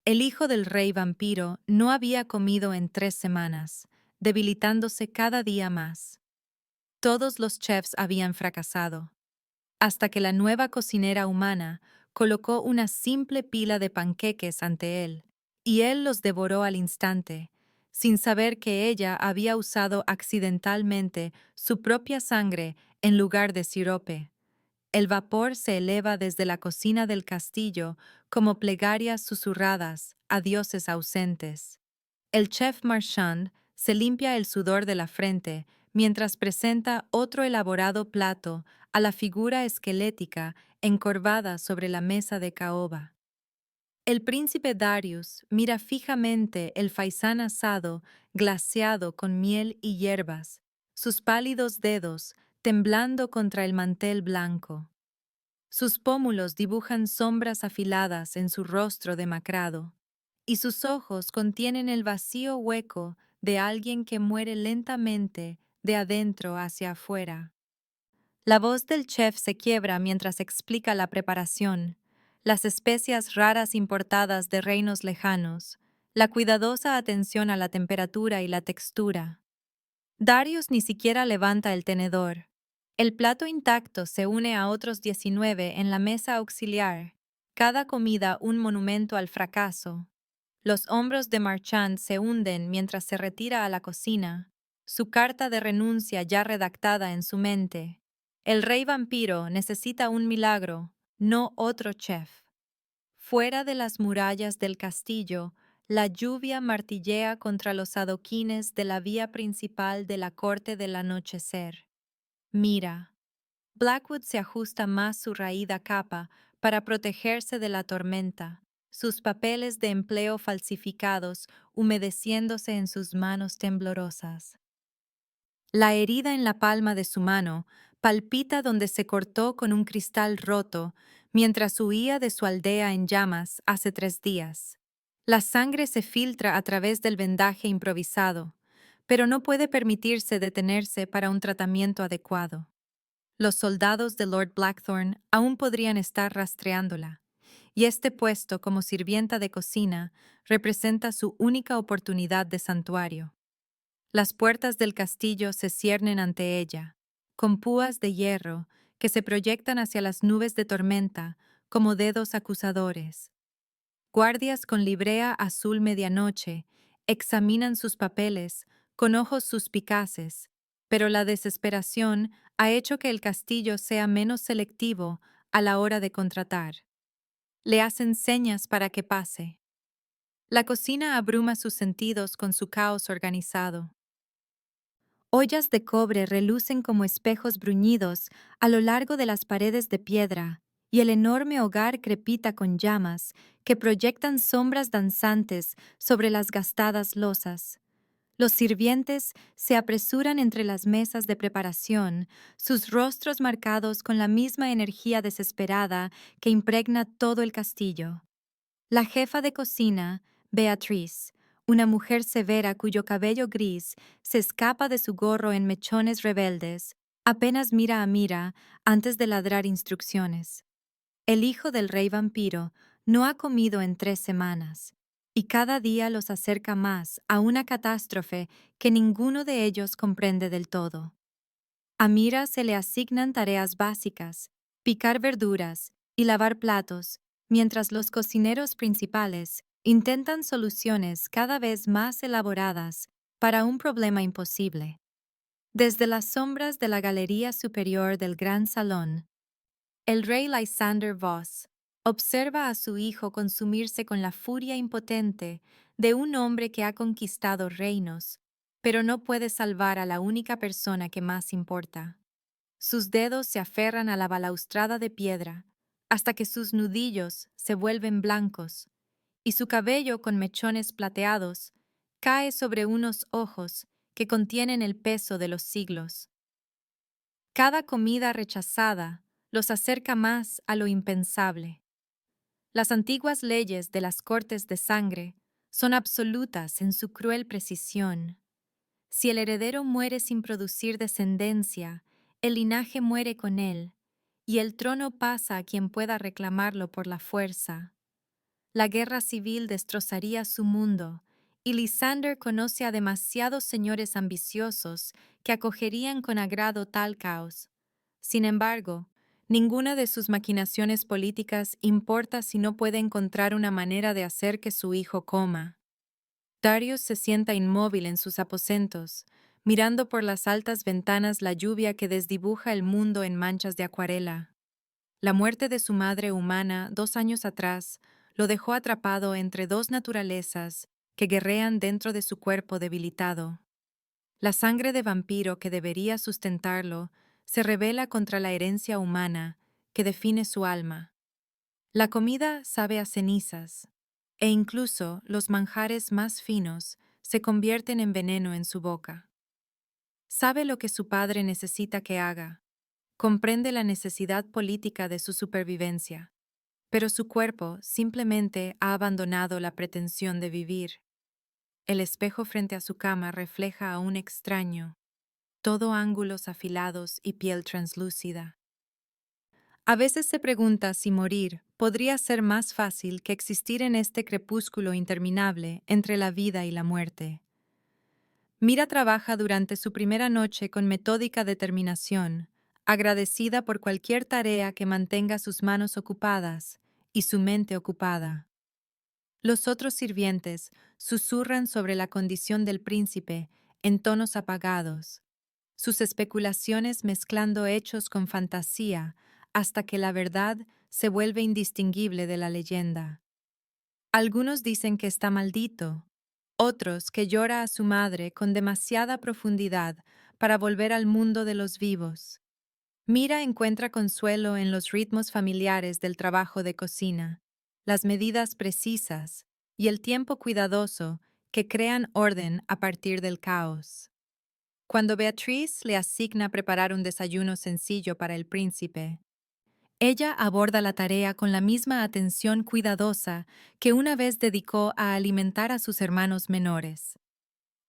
El hijo del rey vampiro no había comido en 3 semanas, debilitándose cada día más. Todos los chefs habían fracasado, hasta que la nueva cocinera humana colocó una simple pila de panqueques ante él, y él los devoró al instante, sin saber que ella había usado accidentalmente su propia sangre en lugar de sirope. El vapor se eleva desde la cocina del castillo como plegarias susurradas a dioses ausentes. El chef Marchand se limpia el sudor de la frente mientras presenta otro elaborado plato a la figura esquelética encorvada sobre la mesa de caoba. El príncipe Darius mira fijamente el faisán asado glaseado con miel y hierbas, sus pálidos dedos temblando contra el mantel blanco. Sus pómulos dibujan sombras afiladas en su rostro demacrado, y sus ojos contienen el vacío hueco de alguien que muere lentamente de adentro hacia afuera. La voz del chef se quiebra mientras explica la preparación, las especias raras importadas de reinos lejanos, la cuidadosa atención a la temperatura y la textura. Darius ni siquiera levanta el tenedor. El plato intacto se une a otros 19 en la mesa auxiliar, cada comida un monumento al fracaso. Los hombros de Marchand se hunden mientras se retira a la cocina, su carta de renuncia ya redactada en su mente. El rey vampiro necesita un milagro, no otro chef. Fuera de las murallas del castillo, la lluvia martillea contra los adoquines de la vía principal de la corte del anochecer. Mira. Blackwood se ajusta más su raída capa para protegerse de la tormenta, sus papeles de empleo falsificados humedeciéndose en sus manos temblorosas. La herida en la palma de su mano palpita donde se cortó con un cristal roto mientras huía de su aldea en llamas hace 3 días. La sangre se filtra a través del vendaje improvisado, pero no puede permitirse detenerse para un tratamiento adecuado. Los soldados de Lord Blackthorn aún podrían estar rastreándola, y este puesto como sirvienta de cocina representa su única oportunidad de santuario. Las puertas del castillo se ciernen ante ella, con púas de hierro que se proyectan hacia las nubes de tormenta como dedos acusadores. Guardias con librea azul medianoche examinan sus papeles con ojos suspicaces, pero la desesperación ha hecho que el castillo sea menos selectivo a la hora de contratar. Le hacen señas para que pase. La cocina abruma sus sentidos con su caos organizado. Ollas de cobre relucen como espejos bruñidos a lo largo de las paredes de piedra, y el enorme hogar crepita con llamas que proyectan sombras danzantes sobre las gastadas losas. Los sirvientes se apresuran entre las mesas de preparación, sus rostros marcados con la misma energía desesperada que impregna todo el castillo. La jefa de cocina, Beatriz, una mujer severa cuyo cabello gris se escapa de su gorro en mechones rebeldes, apenas mira a Mira antes de ladrar instrucciones. El hijo del rey vampiro no ha comido en 3 semanas, y cada día los acerca más a una catástrofe que ninguno de ellos comprende del todo. A Mira se le asignan tareas básicas, picar verduras y lavar platos, mientras los cocineros principales intentan soluciones cada vez más elaboradas para un problema imposible. Desde las sombras de la galería superior del gran salón, el rey Lysander Voss observa a su hijo consumirse con la furia impotente de un hombre que ha conquistado reinos, pero no puede salvar a la única persona que más importa. Sus dedos se aferran a la balaustrada de piedra hasta que sus nudillos se vuelven blancos y su cabello con mechones plateados cae sobre unos ojos que contienen el peso de los siglos. Cada comida rechazada los acerca más a lo impensable. Las antiguas leyes de las cortes de sangre son absolutas en su cruel precisión. Si el heredero muere sin producir descendencia, el linaje muere con él, y el trono pasa a quien pueda reclamarlo por la fuerza. La guerra civil destrozaría su mundo, y Lysander conoce a demasiados señores ambiciosos que acogerían con agrado tal caos. Sin embargo, ninguna de sus maquinaciones políticas importa si no puede encontrar una manera de hacer que su hijo coma. Darius se sienta inmóvil en sus aposentos, mirando por las altas ventanas la lluvia que desdibuja el mundo en manchas de acuarela. La muerte de su madre humana 2 años atrás lo dejó atrapado entre dos naturalezas que guerrean dentro de su cuerpo debilitado. La sangre de vampiro que debería sustentarlo se rebela contra la herencia humana que define su alma. La comida sabe a cenizas, e incluso los manjares más finos se convierten en veneno en su boca. Sabe lo que su padre necesita que haga, comprende la necesidad política de su supervivencia, pero su cuerpo simplemente ha abandonado la pretensión de vivir. El espejo frente a su cama refleja a un extraño, todo ángulos afilados y piel translúcida. A veces se pregunta si morir podría ser más fácil que existir en este crepúsculo interminable entre la vida y la muerte. Mira trabaja durante su primera noche con metódica determinación, agradecida por cualquier tarea que mantenga sus manos ocupadas y su mente ocupada. Los otros sirvientes susurran sobre la condición del príncipe en tonos apagados, sus especulaciones mezclando hechos con fantasía hasta que la verdad se vuelve indistinguible de la leyenda. Algunos dicen que está maldito, otros que llora a su madre con demasiada profundidad para volver al mundo de los vivos. Mira encuentra consuelo en los ritmos familiares del trabajo de cocina, las medidas precisas y el tiempo cuidadoso que crean orden a partir del caos. Cuando Beatriz le asigna preparar un desayuno sencillo para el príncipe, ella aborda la tarea con la misma atención cuidadosa que una vez dedicó a alimentar a sus hermanos menores.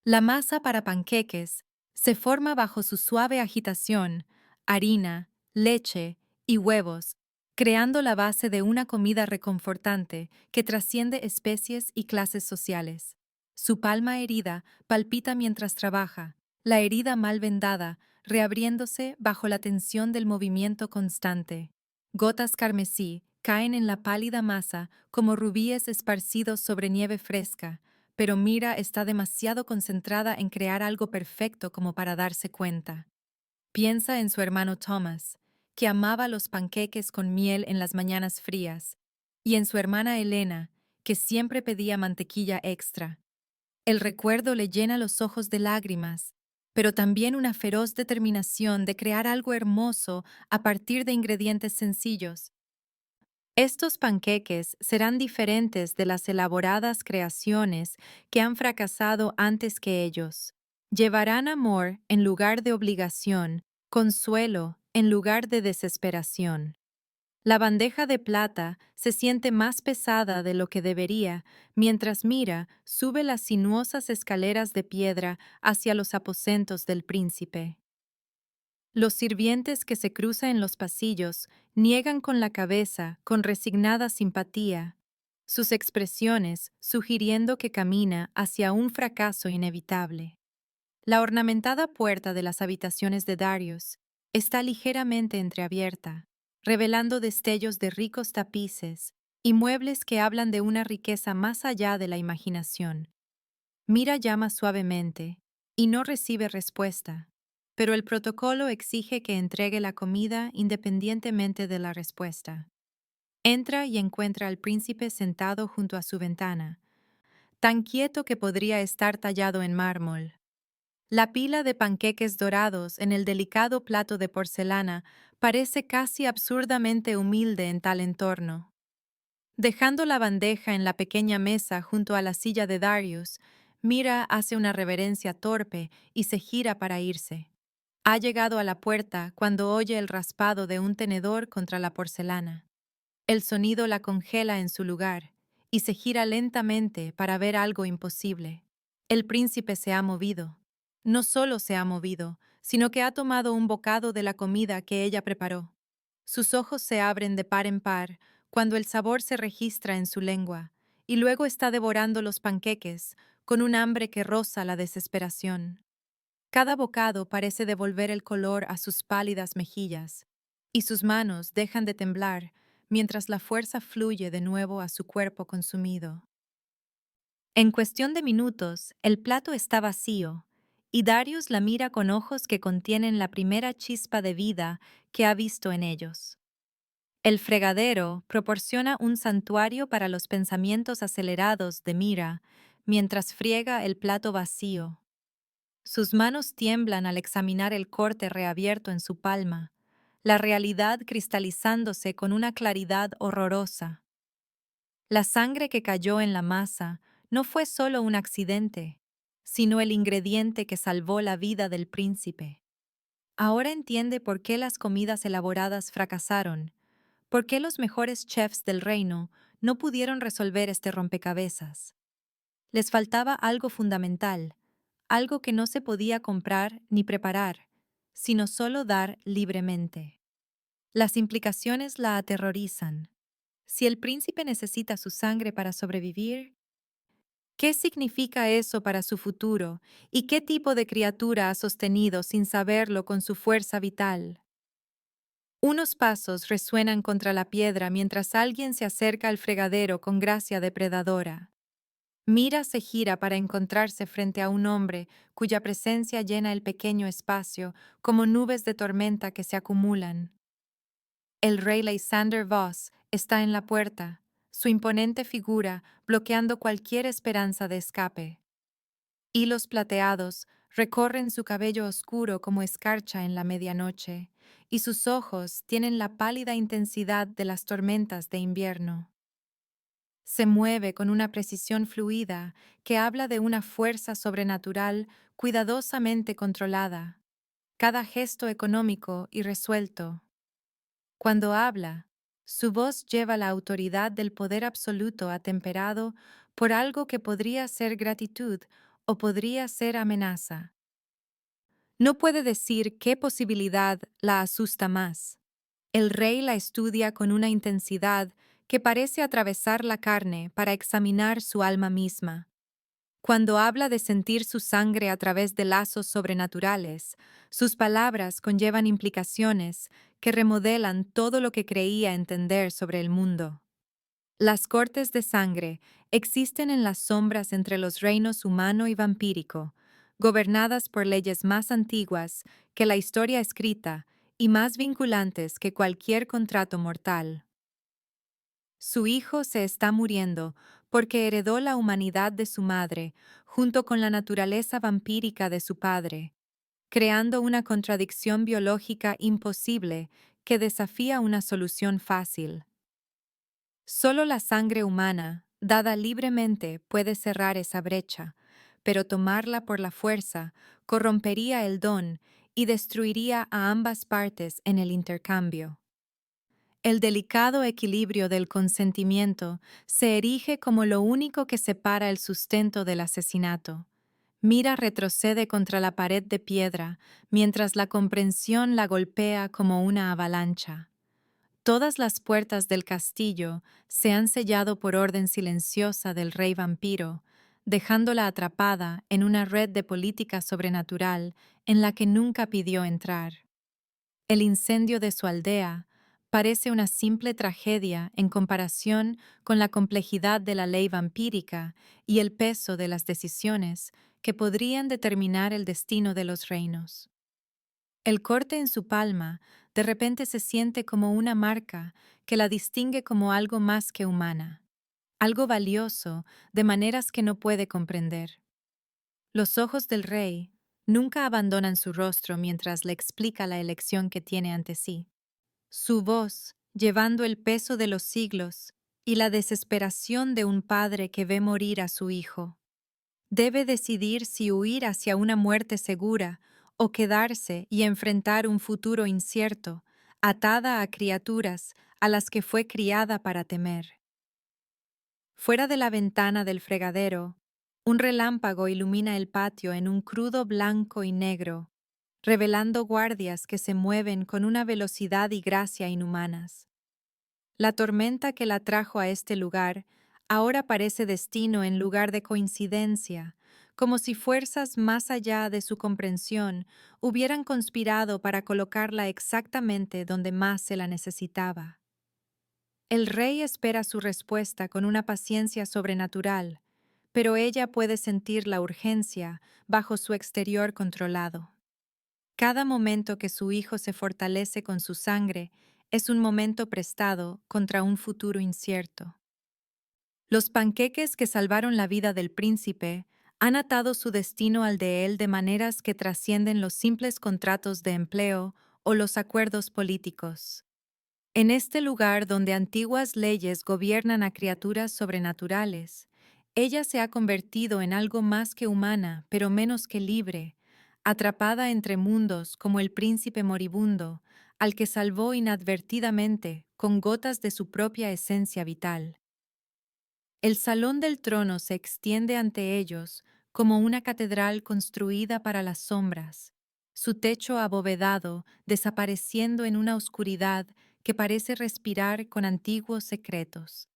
La masa para panqueques se forma bajo su suave agitación, harina, leche y huevos, creando la base de una comida reconfortante que trasciende especies y clases sociales. Su palma herida palpita mientras trabaja, la herida mal vendada, reabriéndose bajo la tensión del movimiento constante. Gotas carmesí caen en la pálida masa como rubíes esparcidos sobre nieve fresca, pero Mira está demasiado concentrada en crear algo perfecto como para darse cuenta. Piensa en su hermano Thomas, que amaba los panqueques con miel en las mañanas frías, y en su hermana Elena, que siempre pedía mantequilla extra. El recuerdo le llena los ojos de lágrimas, pero también una feroz determinación de crear algo hermoso a partir de ingredientes sencillos. Estos panqueques serán diferentes de las elaboradas creaciones que han fracasado antes que ellos. Llevarán amor en lugar de obligación, consuelo en lugar de desesperación. La bandeja de plata se siente más pesada de lo que debería mientras Mira sube las sinuosas escaleras de piedra hacia los aposentos del príncipe. Los sirvientes que se cruzan en los pasillos niegan con la cabeza con resignada simpatía, sus expresiones sugiriendo que camina hacia un fracaso inevitable. La ornamentada puerta de las habitaciones de Darius está ligeramente entreabierta, revelando destellos de ricos tapices y muebles que hablan de una riqueza más allá de la imaginación. Mira llama suavemente y no recibe respuesta, pero el protocolo exige que entregue la comida independientemente de la respuesta. Entra y encuentra al príncipe sentado junto a su ventana, tan quieto que podría estar tallado en mármol. La pila de panqueques dorados en el delicado plato de porcelana parece casi absurdamente humilde en tal entorno. Dejando la bandeja en la pequeña mesa junto a la silla de Darius, Mira hace una reverencia torpe y se gira para irse. Ha llegado a la puerta cuando oye el raspado de un tenedor contra la porcelana. El sonido la congela en su lugar y se gira lentamente para ver algo imposible. El príncipe se ha movido. No solo se ha movido, sino que ha tomado un bocado de la comida que ella preparó. Sus ojos se abren de par en par, cuando el sabor se registra en su lengua, y luego está devorando los panqueques con un hambre que roza la desesperación. Cada bocado parece devolver el color a sus pálidas mejillas, y sus manos dejan de temblar mientras la fuerza fluye de nuevo a su cuerpo consumido. En cuestión de minutos, el plato está vacío, y Darius la mira con ojos que contienen la primera chispa de vida que ha visto en ellos. El fregadero proporciona un santuario para los pensamientos acelerados de Mira mientras friega el plato vacío. Sus manos tiemblan al examinar el corte reabierto en su palma, la realidad cristalizándose con una claridad horrorosa. La sangre que cayó en la masa no fue solo un accidente, sino el ingrediente que salvó la vida del príncipe. Ahora entiende por qué las comidas elaboradas fracasaron, por qué los mejores chefs del reino no pudieron resolver este rompecabezas. Les faltaba algo fundamental, algo que no se podía comprar ni preparar, sino solo dar libremente. Las implicaciones la aterrorizan. Si el príncipe necesita su sangre para sobrevivir, ¿qué significa eso para su futuro y qué tipo de criatura ha sostenido sin saberlo con su fuerza vital? Unos pasos resuenan contra la piedra mientras alguien se acerca al fregadero con gracia depredadora. Mira se gira para encontrarse frente a un hombre cuya presencia llena el pequeño espacio como nubes de tormenta que se acumulan. El rey Lysander Voss está en la puerta, su imponente figura bloqueando cualquier esperanza de escape. Hilos plateados recorren su cabello oscuro como escarcha en la medianoche, y sus ojos tienen la pálida intensidad de las tormentas de invierno. Se mueve con una precisión fluida que habla de una fuerza sobrenatural cuidadosamente controlada, cada gesto económico y resuelto. Cuando habla, su voz lleva la autoridad del poder absoluto atemperado por algo que podría ser gratitud o podría ser amenaza. No puede decir qué posibilidad la asusta más. El rey la estudia con una intensidad que parece atravesar la carne para examinar su alma misma. Cuando habla de sentir su sangre a través de lazos sobrenaturales, sus palabras conllevan implicaciones que remodelan todo lo que creía entender sobre el mundo. Las cortes de sangre existen en las sombras entre los reinos humano y vampírico, gobernadas por leyes más antiguas que la historia escrita y más vinculantes que cualquier contrato mortal. Su hijo se está muriendo porque heredó la humanidad de su madre junto con la naturaleza vampírica de su padre, creando una contradicción biológica imposible que desafía una solución fácil. Solo la sangre humana, dada libremente, puede cerrar esa brecha, pero tomarla por la fuerza corrompería el don y destruiría a ambas partes en el intercambio. El delicado equilibrio del consentimiento se erige como lo único que separa el sustento del asesinato. Mira retrocede contra la pared de piedra, mientras la comprensión la golpea como una avalancha. Todas las puertas del castillo se han sellado por orden silenciosa del rey vampiro, dejándola atrapada en una red de política sobrenatural en la que nunca pidió entrar. El incendio de su aldea parece una simple tragedia en comparación con la complejidad de la ley vampírica y el peso de las decisiones que podrían determinar el destino de los reinos. El corte en su palma de repente se siente como una marca que la distingue como algo más que humana, algo valioso de maneras que no puede comprender. Los ojos del rey nunca abandonan su rostro mientras le explica la elección que tiene ante sí. Su voz, llevando el peso de los siglos y la desesperación de un padre que ve morir a su hijo. Debe decidir si huir hacia una muerte segura o quedarse y enfrentar un futuro incierto, atada a criaturas a las que fue criada para temer. Fuera de la ventana del fregadero, un relámpago ilumina el patio en un crudo blanco y negro, revelando guardias que se mueven con una velocidad y gracia inhumanas. La tormenta que la trajo a este lugar ahora parece destino en lugar de coincidencia, como si fuerzas más allá de su comprensión hubieran conspirado para colocarla exactamente donde más se la necesitaba. El rey espera su respuesta con una paciencia sobrenatural, pero ella puede sentir la urgencia bajo su exterior controlado. Cada momento que su hijo se fortalece con su sangre es un momento prestado contra un futuro incierto. Los panqueques que salvaron la vida del príncipe han atado su destino al de él de maneras que trascienden los simples contratos de empleo o los acuerdos políticos. En este lugar donde antiguas leyes gobiernan a criaturas sobrenaturales, ella se ha convertido en algo más que humana, pero menos que libre, atrapada entre mundos como el príncipe moribundo, al que salvó inadvertidamente con gotas de su propia esencia vital. El salón del trono se extiende ante ellos como una catedral construida para las sombras, su techo abovedado desapareciendo en una oscuridad que parece respirar con antiguos secretos.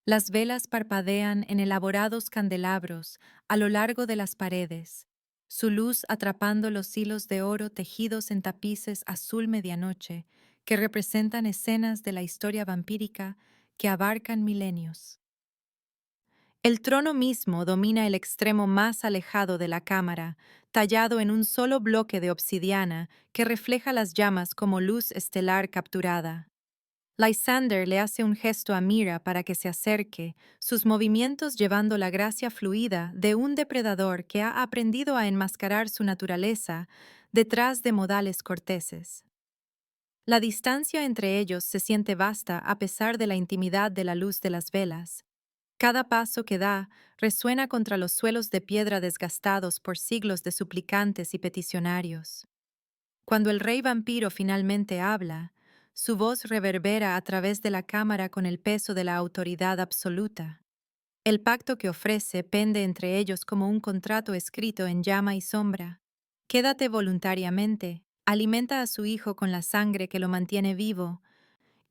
Las velas parpadean en elaborados candelabros a lo largo de las paredes, su luz atrapando los hilos de oro tejidos en tapices azul medianoche que representan escenas de la historia vampírica que abarcan milenios. El trono mismo domina el extremo más alejado de la cámara, tallado en un solo bloque de obsidiana que refleja las llamas como luz estelar capturada. Lysander le hace un gesto a Mira para que se acerque, sus movimientos llevando la gracia fluida de un depredador que ha aprendido a enmascarar su naturaleza detrás de modales corteses. La distancia entre ellos se siente vasta a pesar de la intimidad de la luz de las velas. Cada paso que da resuena contra los suelos de piedra desgastados por siglos de suplicantes y peticionarios. Cuando el rey vampiro finalmente habla, su voz reverbera a través de la cámara con el peso de la autoridad absoluta. El pacto que ofrece pende entre ellos como un contrato escrito en llama y sombra. Quédate voluntariamente, alimenta a su hijo con la sangre que lo mantiene vivo,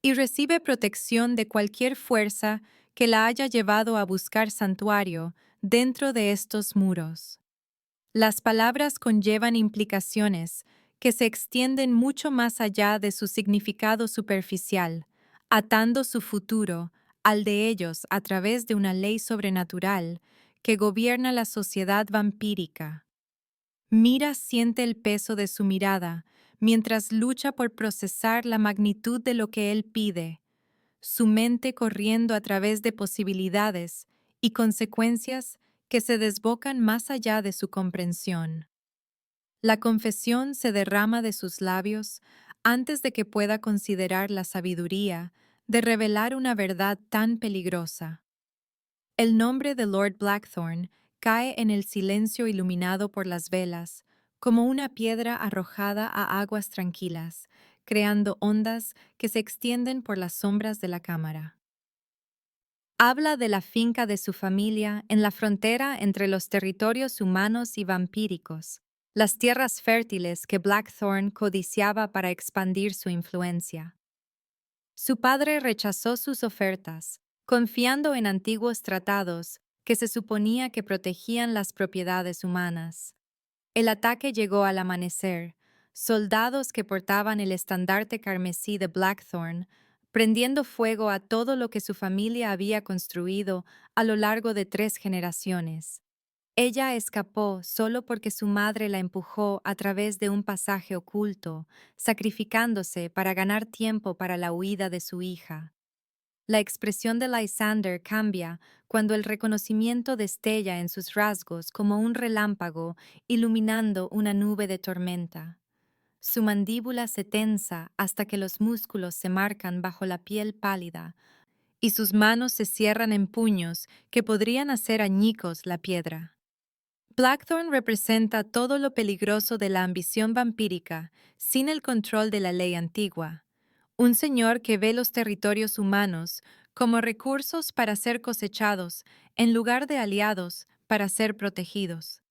y recibe protección de cualquier fuerza que la haya llevado a buscar santuario dentro de estos muros. Las palabras conllevan implicaciones que se extienden mucho más allá de su significado superficial, atando su futuro al de ellos a través de una ley sobrenatural que gobierna la sociedad vampírica. Mira siente el peso de su mirada mientras lucha por procesar la magnitud de lo que él pide, su mente corriendo a través de posibilidades y consecuencias que se desbocan más allá de su comprensión. La confesión se derrama de sus labios antes de que pueda considerar la sabiduría de revelar una verdad tan peligrosa. El nombre de Lord Blackthorn cae en el silencio iluminado por las velas, como una piedra arrojada a aguas tranquilas, creando ondas que se extienden por las sombras de la cámara. Habla de la finca de su familia en la frontera entre los territorios humanos y vampíricos, las tierras fértiles que Blackthorn codiciaba para expandir su influencia. Su padre rechazó sus ofertas, confiando en antiguos tratados que se suponía que protegían las propiedades humanas. El ataque llegó al amanecer, soldados que portaban el estandarte carmesí de Blackthorn, prendiendo fuego a todo lo que su familia había construido a lo largo de 3 generaciones. Ella escapó solo porque su madre la empujó a través de un pasaje oculto, sacrificándose para ganar tiempo para la huida de su hija. La expresión de Lysander cambia cuando el reconocimiento destella en sus rasgos como un relámpago iluminando una nube de tormenta. Su mandíbula se tensa hasta que los músculos se marcan bajo la piel pálida, y sus manos se cierran en puños que podrían hacer añicos la piedra. Blackthorn representa todo lo peligroso de la ambición vampírica sin el control de la ley antigua. Un señor que ve los territorios humanos como recursos para ser cosechados en lugar de aliados para ser protegidos.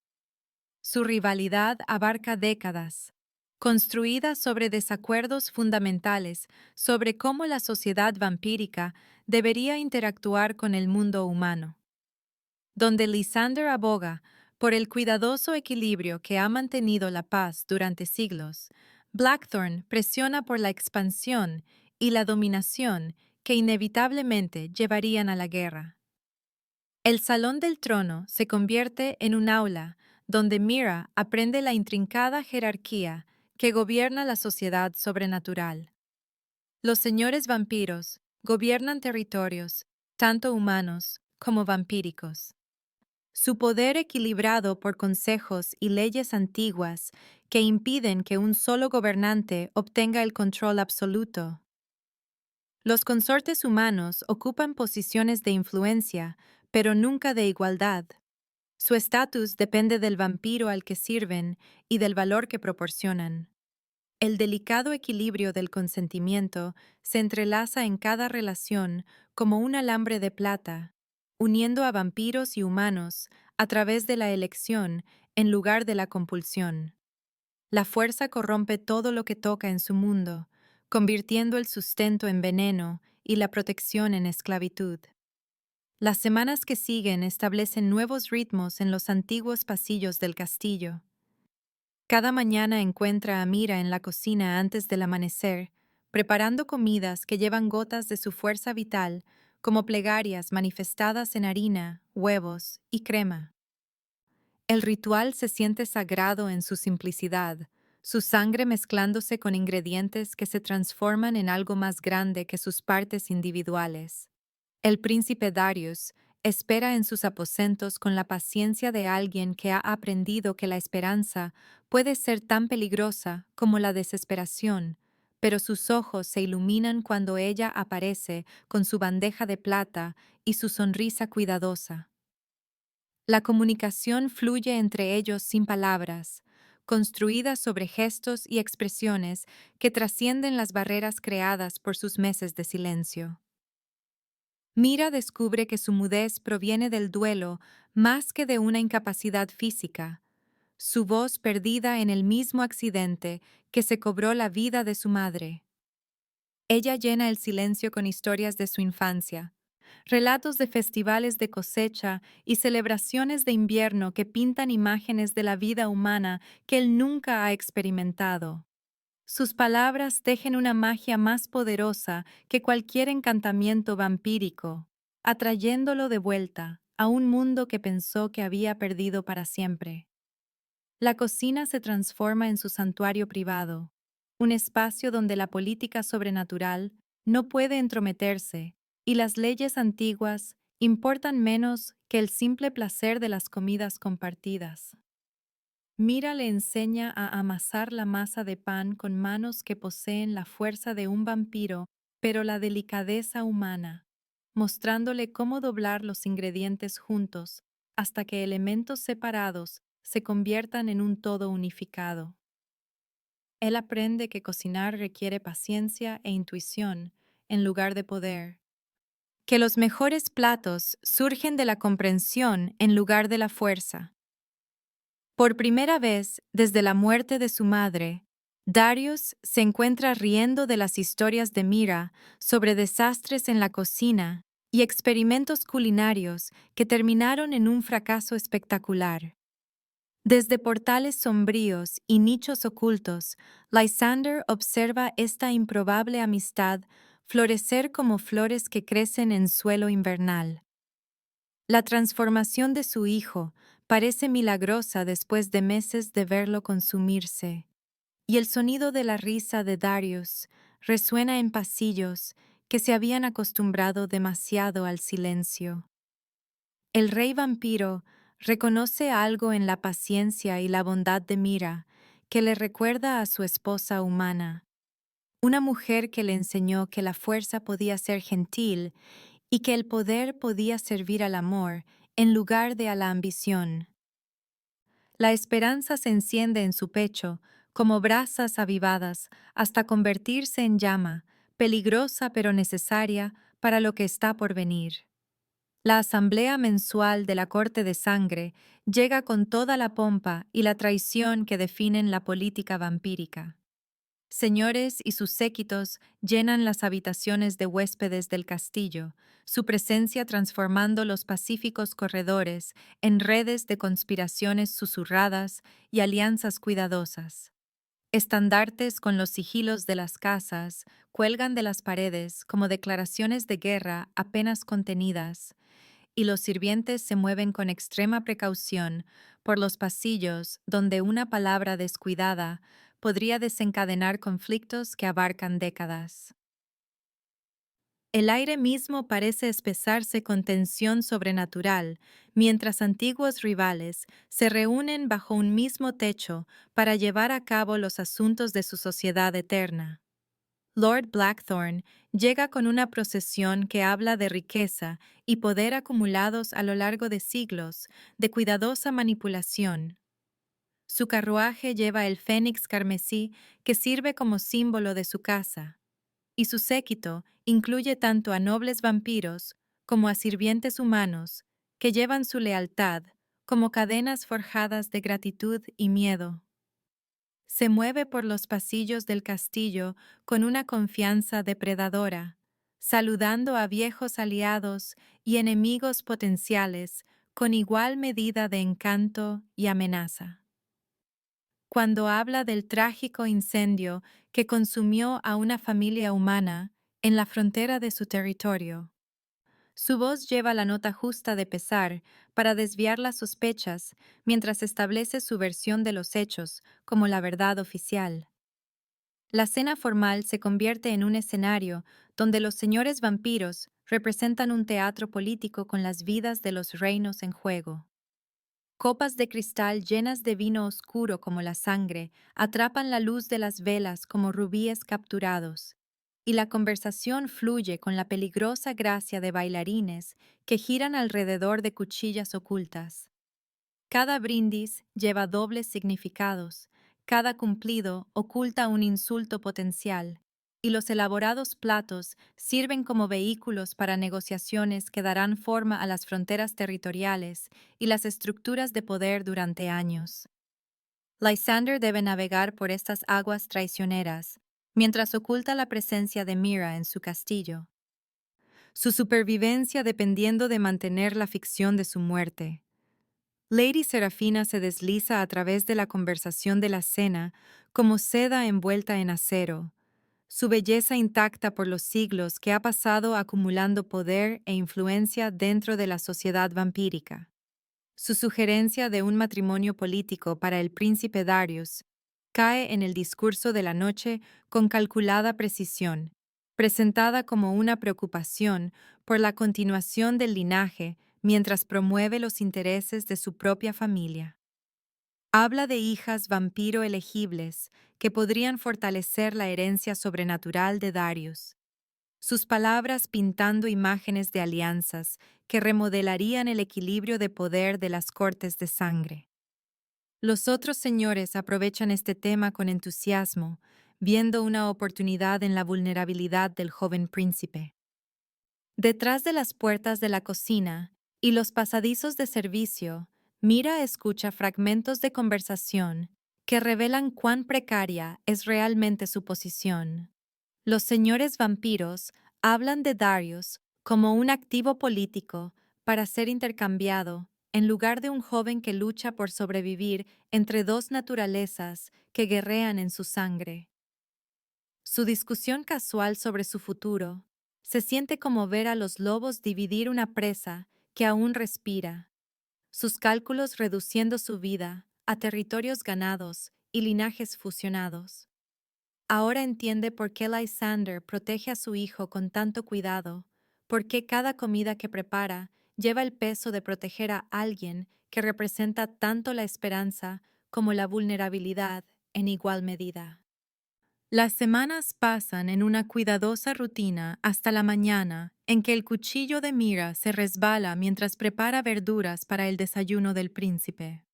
Su rivalidad abarca décadas, construida sobre desacuerdos fundamentales sobre cómo la sociedad vampírica debería interactuar con el mundo humano. Donde Lysander aboga por el cuidadoso equilibrio que ha mantenido la paz durante siglos, Blackthorn presiona por la expansión y la dominación que inevitablemente llevarían a la guerra. El Salón del Trono se convierte en un aula donde Mira aprende la intrincada jerarquía que gobierna la sociedad sobrenatural. Los señores vampiros gobiernan territorios, tanto humanos como vampíricos. Su poder equilibrado por consejos y leyes antiguas que impiden que un solo gobernante obtenga el control absoluto. Los consortes humanos ocupan posiciones de influencia, pero nunca de igualdad. Su estatus depende del vampiro al que sirven y del valor que proporcionan. El delicado equilibrio del consentimiento se entrelaza en cada relación como un alambre de plata, uniendo a vampiros y humanos a través de la elección en lugar de la compulsión. La fuerza corrompe todo lo que toca en su mundo, convirtiendo el sustento en veneno y la protección en esclavitud. Las semanas que siguen establecen nuevos ritmos en los antiguos pasillos del castillo. Cada mañana encuentra a Mira en la cocina antes del amanecer, preparando comidas que llevan gotas de su fuerza vital, como plegarias manifestadas en harina, huevos y crema. El ritual se siente sagrado en su simplicidad, su sangre mezclándose con ingredientes que se transforman en algo más grande que sus partes individuales. El príncipe Darius espera en sus aposentos con la paciencia de alguien que ha aprendido que la esperanza puede ser tan peligrosa como la desesperación, pero sus ojos se iluminan cuando ella aparece con su bandeja de plata y su sonrisa cuidadosa. La comunicación fluye entre ellos sin palabras, construida sobre gestos y expresiones que trascienden las barreras creadas por sus meses de silencio. Mira descubre que su mudez proviene del duelo más que de una incapacidad física, su voz perdida en el mismo accidente que se cobró la vida de su madre. Ella llena el silencio con historias de su infancia, relatos de festivales de cosecha y celebraciones de invierno que pintan imágenes de la vida humana que él nunca ha experimentado. Sus palabras tejen una magia más poderosa que cualquier encantamiento vampírico, atrayéndolo de vuelta a un mundo que pensó que había perdido para siempre. La cocina se transforma en su santuario privado, un espacio donde la política sobrenatural no puede entrometerse y las leyes antiguas importan menos que el simple placer de las comidas compartidas. Mira le enseña a amasar la masa de pan con manos que poseen la fuerza de un vampiro, pero la delicadeza humana, mostrándole cómo doblar los ingredientes juntos hasta que elementos separados se conviertan en un todo unificado. Él aprende que cocinar requiere paciencia e intuición en lugar de poder, que los mejores platos surgen de la comprensión en lugar de la fuerza. Por primera vez desde la muerte de su madre, Darius se encuentra riendo de las historias de Mira sobre desastres en la cocina y experimentos culinarios que terminaron en un fracaso espectacular. Desde portales sombríos y nichos ocultos, Lysander observa esta improbable amistad florecer como flores que crecen en suelo invernal. La transformación de su hijo parece milagrosa después de meses de verlo consumirse, y el sonido de la risa de Darius resuena en pasillos que se habían acostumbrado demasiado al silencio. El rey vampiro reconoce algo en la paciencia y la bondad de Mira que le recuerda a su esposa humana, una mujer que le enseñó que la fuerza podía ser gentil y que el poder podía servir al amor en lugar de a la ambición. La esperanza se enciende en su pecho como brasas avivadas hasta convertirse en llama, peligrosa pero necesaria para lo que está por venir. La asamblea mensual de la Corte de Sangre llega con toda la pompa y la traición que definen la política vampírica. Señores y sus séquitos llenan las habitaciones de huéspedes del castillo, su presencia transformando los pacíficos corredores en redes de conspiraciones susurradas y alianzas cuidadosas. Estandartes con los sigilos de las casas cuelgan de las paredes como declaraciones de guerra apenas contenidas, y los sirvientes se mueven con extrema precaución por los pasillos donde una palabra descuidada podría desencadenar conflictos que abarcan décadas. El aire mismo parece espesarse con tensión sobrenatural, mientras antiguos rivales se reúnen bajo un mismo techo para llevar a cabo los asuntos de su sociedad eterna. Lord Blackthorn llega con una procesión que habla de riqueza y poder acumulados a lo largo de siglos de cuidadosa manipulación. Su carruaje lleva el fénix carmesí que sirve como símbolo de su casa, y su séquito incluye tanto a nobles vampiros como a sirvientes humanos que llevan su lealtad como cadenas forjadas de gratitud y miedo. Se mueve por los pasillos del castillo con una confianza depredadora, saludando a viejos aliados y enemigos potenciales con igual medida de encanto y amenaza. Cuando habla del trágico incendio que consumió a una familia humana en la frontera de su territorio, su voz lleva la nota justa de pesar para desviar las sospechas mientras establece su versión de los hechos como la verdad oficial. La cena formal se convierte en un escenario donde los señores vampiros representan un teatro político con las vidas de los reinos en juego. Copas de cristal llenas de vino oscuro como la sangre atrapan la luz de las velas como rubíes capturados, y la conversación fluye con la peligrosa gracia de bailarines que giran alrededor de cuchillas ocultas. Cada brindis lleva dobles significados, cada cumplido oculta un insulto potencial, y los elaborados platos sirven como vehículos para negociaciones que darán forma a las fronteras territoriales y las estructuras de poder durante años. Lysander debe navegar por estas aguas traicioneras, mientras oculta la presencia de Mira en su castillo, su supervivencia dependiendo de mantener la ficción de su muerte. Lady Serafina se desliza a través de la conversación de la cena como seda envuelta en acero, su belleza intacta por los siglos que ha pasado acumulando poder e influencia dentro de la sociedad vampírica. Su sugerencia de un matrimonio político para el príncipe Darius cae en el discurso de la noche con calculada precisión, presentada como una preocupación por la continuación del linaje mientras promueve los intereses de su propia familia. Habla de hijas vampiro elegibles que podrían fortalecer la herencia sobrenatural de Darius, sus palabras pintando imágenes de alianzas que remodelarían el equilibrio de poder de las cortes de sangre. Los otros señores aprovechan este tema con entusiasmo, viendo una oportunidad en la vulnerabilidad del joven príncipe. Detrás de las puertas de la cocina y los pasadizos de servicio, Mira escucha fragmentos de conversación que revelan cuán precaria es realmente su posición. Los señores vampiros hablan de Darius como un activo político para ser intercambiado en lugar de un joven que lucha por sobrevivir entre dos naturalezas que guerrean en su sangre. Su discusión casual sobre su futuro se siente como ver a los lobos dividir una presa que aún respira, sus cálculos reduciendo su vida a territorios ganados y linajes fusionados. Ahora entiende por qué Lysander protege a su hijo con tanto cuidado, por qué cada comida que prepara lleva el peso de proteger a alguien que representa tanto la esperanza como la vulnerabilidad en igual medida. Las semanas pasan en una cuidadosa rutina hasta la mañana en que el cuchillo de Mira se resbala mientras prepara verduras para el desayuno del príncipe.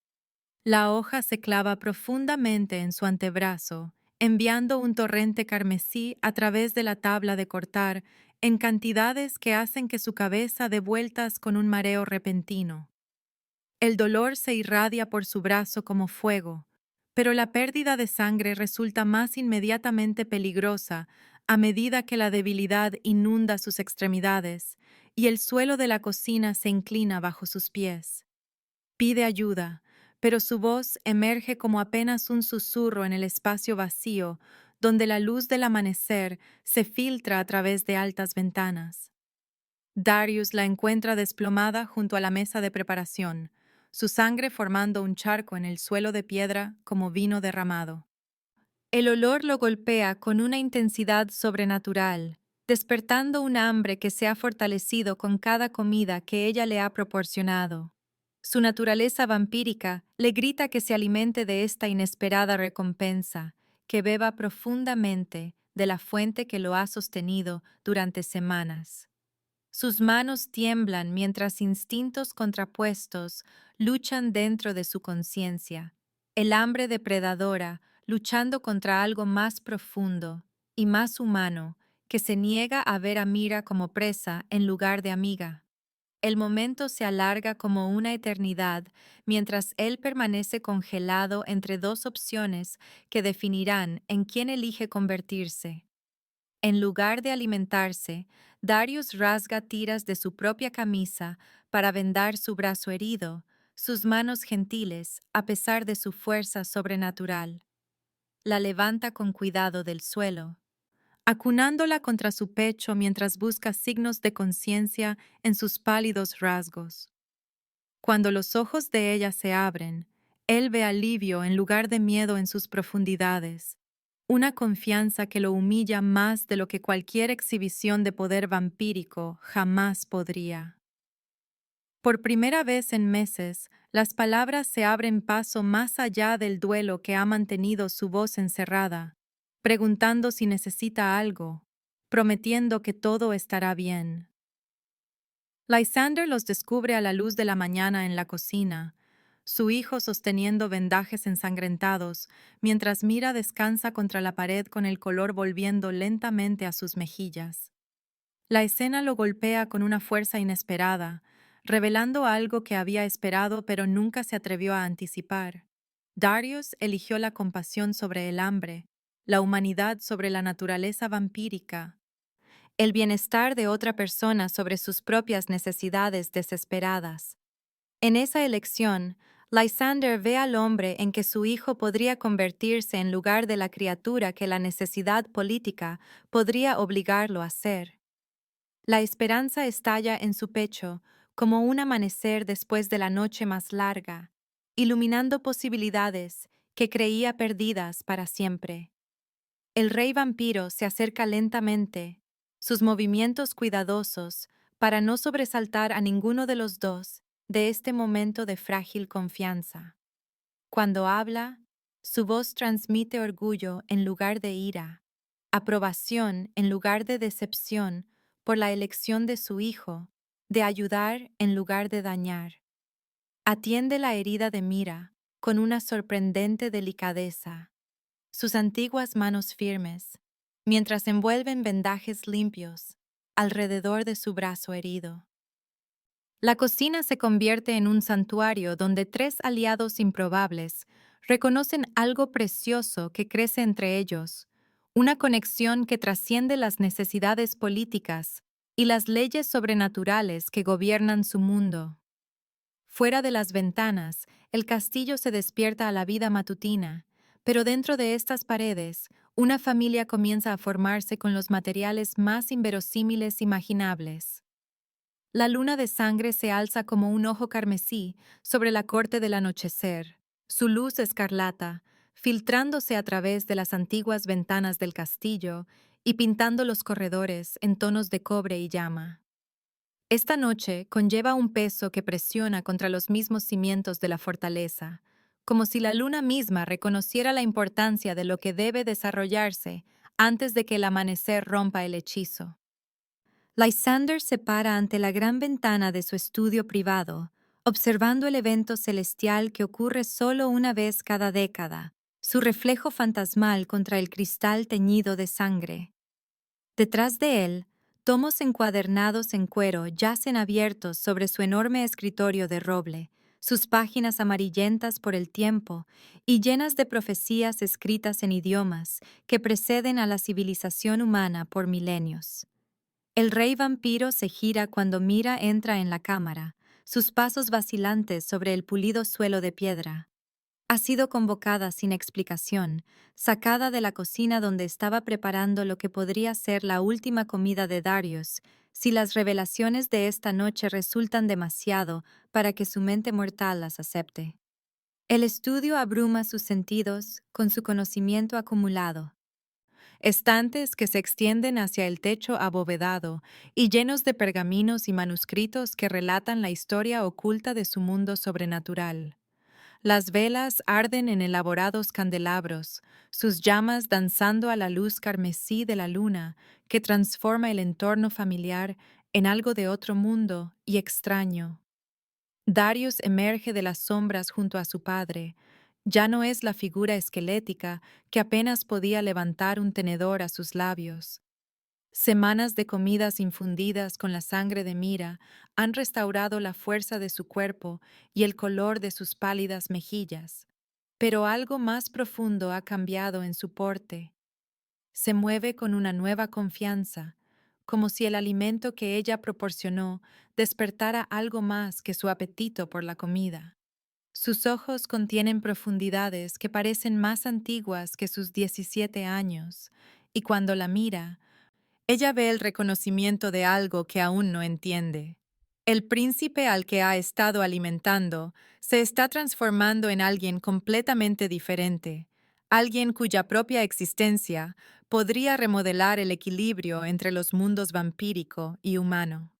La hoja se clava profundamente en su antebrazo, enviando un torrente carmesí a través de la tabla de cortar en cantidades que hacen que su cabeza dé vueltas con un mareo repentino. El dolor se irradia por su brazo como fuego, pero la pérdida de sangre resulta más inmediatamente peligrosa a medida que la debilidad inunda sus extremidades y el suelo de la cocina se inclina bajo sus pies. Pide ayuda, pero su voz emerge como apenas un susurro en el espacio vacío donde la luz del amanecer se filtra a través de altas ventanas. Darius la encuentra desplomada junto a la mesa de preparación, su sangre formando un charco en el suelo de piedra como vino derramado. El olor lo golpea con una intensidad sobrenatural, despertando un hambre que se ha fortalecido con cada comida que ella le ha proporcionado. Su naturaleza vampírica le grita que se alimente de esta inesperada recompensa, que beba profundamente de la fuente que lo ha sostenido durante semanas. Sus manos tiemblan mientras instintos contrapuestos luchan dentro de su conciencia. El hambre depredadora luchando contra algo más profundo y más humano que se niega a ver a Mira como presa en lugar de amiga. El momento se alarga como una eternidad mientras él permanece congelado entre dos opciones que definirán en quién elige convertirse. En lugar de alimentarse, Darius rasga tiras de su propia camisa para vendar su brazo herido, sus manos gentiles, a pesar de su fuerza sobrenatural. La levanta con cuidado del suelo, acunándola contra su pecho mientras busca signos de conciencia en sus pálidos rasgos. Cuando los ojos de ella se abren, él ve alivio en lugar de miedo en sus profundidades, una confianza que lo humilla más de lo que cualquier exhibición de poder vampírico jamás podría. Por primera vez en meses, las palabras se abren paso más allá del duelo que ha mantenido su voz encerrada, preguntando si necesita algo, prometiendo que todo estará bien. Lysander los descubre a la luz de la mañana en la cocina, su hijo sosteniendo vendajes ensangrentados, mientras Mira descansa contra la pared con el color volviendo lentamente a sus mejillas. La escena lo golpea con una fuerza inesperada, revelando algo que había esperado pero nunca se atrevió a anticipar. Darius eligió la compasión sobre el hambre, la humanidad sobre la naturaleza vampírica, el bienestar de otra persona sobre sus propias necesidades desesperadas. En esa elección, Lysander ve al hombre en que su hijo podría convertirse en lugar de la criatura que la necesidad política podría obligarlo a ser. La esperanza estalla en su pecho como un amanecer después de la noche más larga, iluminando posibilidades que creía perdidas para siempre. El rey vampiro se acerca lentamente, sus movimientos cuidadosos, para no sobresaltar a ninguno de los dos de este momento de frágil confianza. Cuando habla, su voz transmite orgullo en lugar de ira, aprobación en lugar de decepción por la elección de su hijo, de ayudar en lugar de dañar. Atiende la herida de Mira con una sorprendente delicadeza, sus antiguas manos firmes, mientras envuelven vendajes limpios alrededor de su brazo herido. La cocina se convierte en un santuario donde tres aliados improbables reconocen algo precioso que crece entre ellos, una conexión que trasciende las necesidades políticas y las leyes sobrenaturales que gobiernan su mundo. Fuera de las ventanas, el castillo se despierta a la vida matutina, pero dentro de estas paredes, una familia comienza a formarse con los materiales más inverosímiles imaginables. La luna de sangre se alza como un ojo carmesí sobre la corte del anochecer, su luz escarlata, filtrándose a través de las antiguas ventanas del castillo y pintando los corredores en tonos de cobre y llama. Esta noche conlleva un peso que presiona contra los mismos cimientos de la fortaleza, como si la luna misma reconociera la importancia de lo que debe desarrollarse antes de que el amanecer rompa el hechizo. Lysander se para ante la gran ventana de su estudio privado, observando el evento celestial que ocurre solo una vez cada década, su reflejo fantasmal contra el cristal teñido de sangre. Detrás de él, Tomos encuadernados en cuero yacen abiertos sobre su enorme escritorio de roble, sus páginas amarillentas por el tiempo y llenas de profecías escritas en idiomas que preceden a la civilización humana por milenios. El rey vampiro se gira cuando Mira entra en la cámara, sus pasos vacilantes sobre el pulido suelo de piedra. Ha sido convocada sin explicación, sacada de la cocina donde estaba preparando lo que podría ser la última comida de Darius, si las revelaciones de esta noche resultan demasiado para que su mente mortal las acepte. El estudio abruma sus sentidos con su conocimiento acumulado. Estantes que se extienden hacia el techo abovedado y llenos de pergaminos y manuscritos que relatan la historia oculta de su mundo sobrenatural. Las velas arden en elaborados candelabros, sus llamas danzando a la luz carmesí de la luna, que transforma el entorno familiar en algo de otro mundo y extraño. Darius emerge de las sombras junto a su padre. Ya no es la figura esquelética que apenas podía levantar un tenedor a sus labios. Semanas de comidas infundidas con la sangre de Mira han restaurado la fuerza de su cuerpo y el color de sus pálidas mejillas. Pero algo más profundo ha cambiado en su porte. Se mueve con una nueva confianza, como si el alimento que ella proporcionó despertara algo más que su apetito por la comida. Sus ojos contienen profundidades que parecen más antiguas que sus 17 años, y cuando la mira, ella ve el reconocimiento de algo que aún no entiende. El príncipe al que ha estado alimentando se está transformando en alguien completamente diferente, alguien cuya propia existencia podría remodelar el equilibrio entre los mundos vampírico y humano.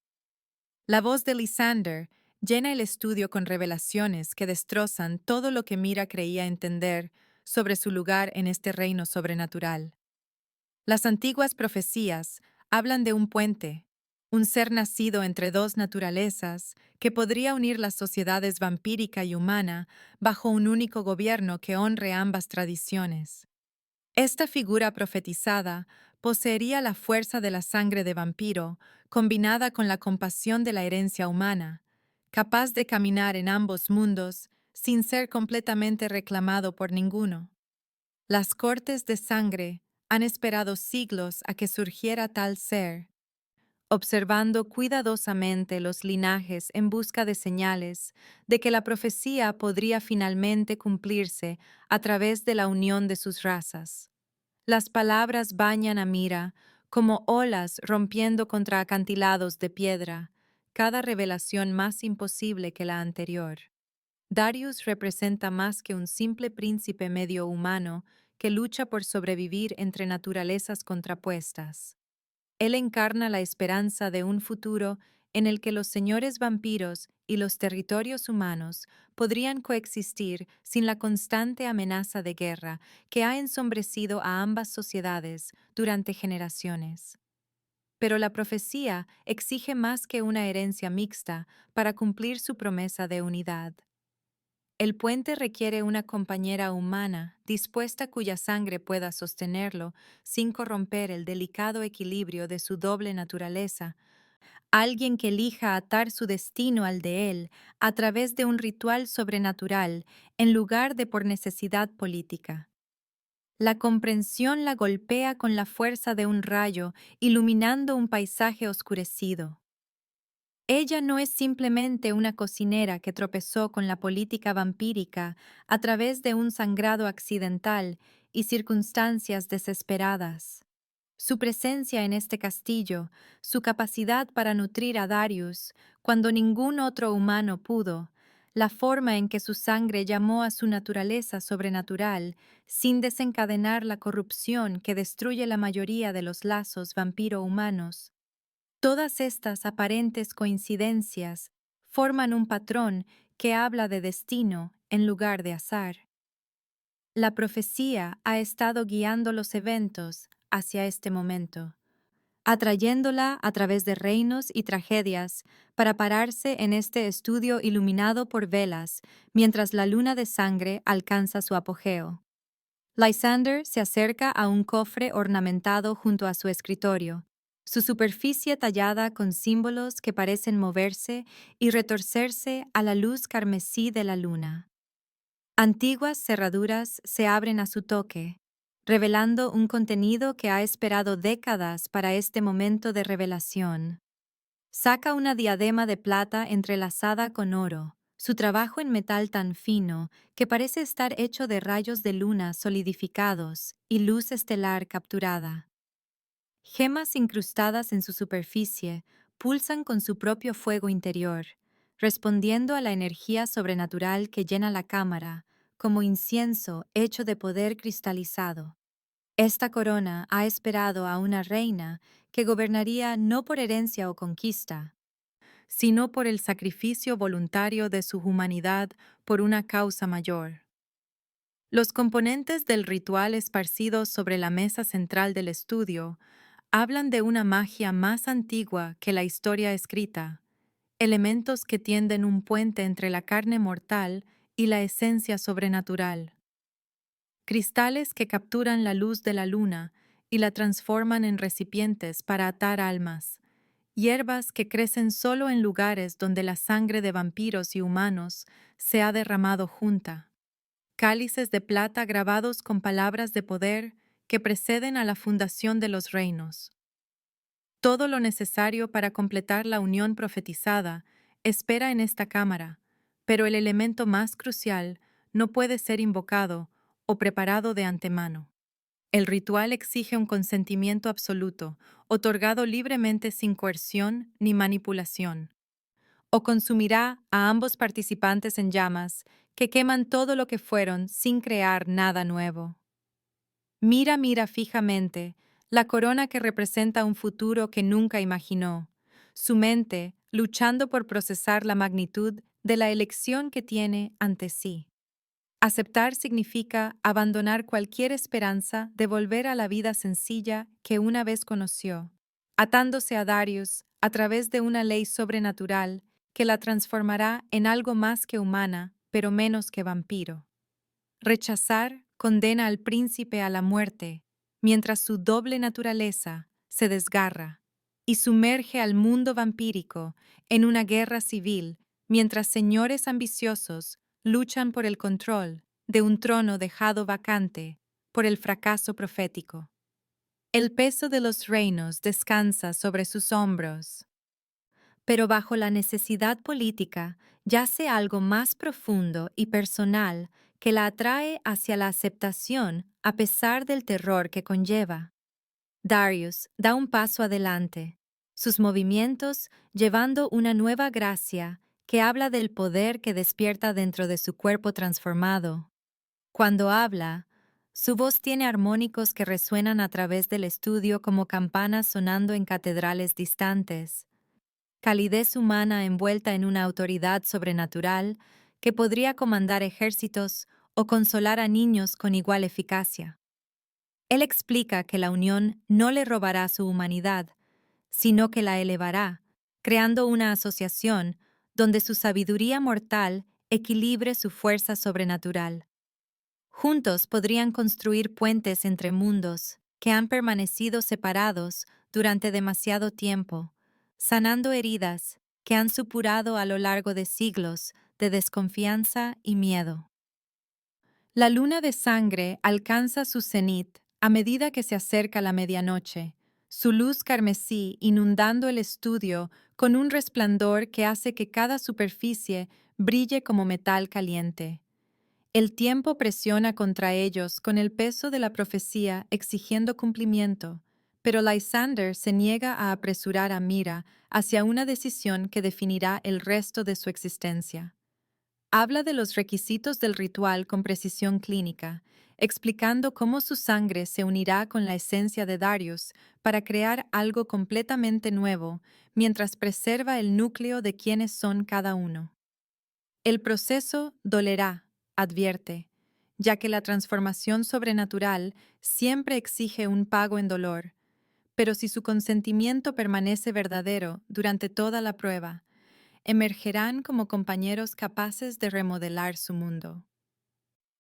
La voz de Lysander llena el estudio con revelaciones que destrozan todo lo que Mira creía entender sobre su lugar en este reino sobrenatural. Las antiguas profecías hablan de un puente, un ser nacido entre dos naturalezas que podría unir las sociedades vampírica y humana bajo un único gobierno que honre ambas tradiciones. Esta figura profetizada poseería la fuerza de la sangre de vampiro, combinada con la compasión de la herencia humana, capaz de caminar en ambos mundos sin ser completamente reclamado por ninguno. Las cortes de sangre han esperado siglos a que surgiera tal ser, observando cuidadosamente los linajes en busca de señales de que la profecía podría finalmente cumplirse a través de la unión de sus razas. Las palabras bañan a Mira como olas rompiendo contra acantilados de piedra, cada revelación más imposible que la anterior. Darius representa más que un simple príncipe medio humano que lucha por sobrevivir entre naturalezas contrapuestas. Él encarna la esperanza de un futuro en el que los señores vampiros y los territorios humanos podrían coexistir sin la constante amenaza de guerra que ha ensombrecido a ambas sociedades durante generaciones. Pero la profecía exige más que una herencia mixta para cumplir su promesa de unidad. El puente requiere una compañera humana, dispuesta cuya sangre pueda sostenerlo sin corromper el delicado equilibrio de su doble naturaleza, alguien que elija atar su destino al de él a través de un ritual sobrenatural en lugar de por necesidad política. La comprensión la golpea con la fuerza de un rayo, iluminando un paisaje oscurecido. Ella no es simplemente una cocinera que tropezó con la política vampírica a través de un sangrado accidental y circunstancias desesperadas. Su presencia en este castillo, su capacidad para nutrir a Darius cuando ningún otro humano pudo, la forma en que su sangre llamó a su naturaleza sobrenatural sin desencadenar la corrupción que destruye la mayoría de los lazos vampiro-humanos. Todas estas aparentes coincidencias forman un patrón que habla de destino en lugar de azar. La profecía ha estado guiando los eventos hacia este momento, atrayéndola a través de reinos y tragedias para pararse en este estudio iluminado por velas mientras la luna de sangre alcanza su apogeo. Lysander se acerca a un cofre ornamentado junto a su escritorio. su superficie tallada con símbolos que parecen moverse y retorcerse a la luz carmesí de la luna. Antiguas cerraduras se abren a su toque, revelando un contenido que ha esperado décadas para este momento de revelación. Saca una diadema de plata entrelazada con oro, su trabajo en metal tan fino que parece estar hecho de rayos de luna solidificados y luz estelar capturada. Gemas incrustadas en su superficie pulsan con su propio fuego interior, respondiendo a la energía sobrenatural que llena la cámara, como incienso hecho de poder cristalizado. Esta corona ha esperado a una reina que gobernaría no por herencia o conquista, sino por el sacrificio voluntario de su humanidad por una causa mayor. Los componentes del ritual esparcidos sobre la mesa central del estudio hablan de una magia más antigua que la historia escrita, elementos que tienden un puente entre la carne mortal y la esencia sobrenatural. Cristales que capturan la luz de la luna y la transforman en recipientes para atar almas, hierbas que crecen solo en lugares donde la sangre de vampiros y humanos se ha derramado junta, cálices de plata grabados con palabras de poder que preceden a la fundación de los reinos. Todo lo necesario para completar la unión profetizada espera en esta cámara, pero el elemento más crucial no puede ser invocado o preparado de antemano. El ritual exige un consentimiento absoluto, otorgado libremente sin coerción ni manipulación, o consumirá a ambos participantes en llamas que queman todo lo que fueron sin crear nada nuevo. Mira fijamente la corona que representa un futuro que nunca imaginó, su mente luchando por procesar la magnitud de la elección que tiene ante sí. Aceptar significa abandonar cualquier esperanza de volver a la vida sencilla que una vez conoció, atándose a Darius a través de una ley sobrenatural que la transformará en algo más que humana, pero menos que vampiro. Rechazar condena al príncipe a la muerte, mientras su doble naturaleza se desgarra y sumerge al mundo vampírico en una guerra civil, mientras señores ambiciosos luchan por el control de un trono dejado vacante por el fracaso profético. El peso de los reinos descansa sobre sus hombros, pero bajo la necesidad política yace algo más profundo y personal que la atrae hacia la aceptación a pesar del terror que conlleva. Darius da un paso adelante, sus movimientos llevando una nueva gracia que habla del poder que despierta dentro de su cuerpo transformado. Cuando habla, su voz tiene armónicos que resuenan a través del estudio como campanas sonando en catedrales distantes, calidez humana envuelta en una autoridad sobrenatural que podría comandar ejércitos o consolar a niños con igual eficacia. Él explica que la unión no le robará su humanidad, sino que la elevará, creando una asociación donde su sabiduría mortal equilibre su fuerza sobrenatural. Juntos podrían construir puentes entre mundos que han permanecido separados durante demasiado tiempo, sanando heridas que han supurado a lo largo de siglos de desconfianza y miedo. La luna de sangre alcanza su cenit a medida que se acerca la medianoche, su luz carmesí inundando el estudio con un resplandor que hace que cada superficie brille como metal caliente. El tiempo presiona contra ellos con el peso de la profecía exigiendo cumplimiento, pero Lysander se niega a apresurar a Mira hacia una decisión que definirá el resto de su existencia. Habla de los requisitos del ritual con precisión clínica, explicando cómo su sangre se unirá con la esencia de Darius para crear algo completamente nuevo, mientras preserva el núcleo de quienes son cada uno. El proceso dolerá, advierte, ya que la transformación sobrenatural siempre exige un pago en dolor, pero si su consentimiento permanece verdadero durante toda la prueba, emergerán como compañeros capaces de remodelar su mundo.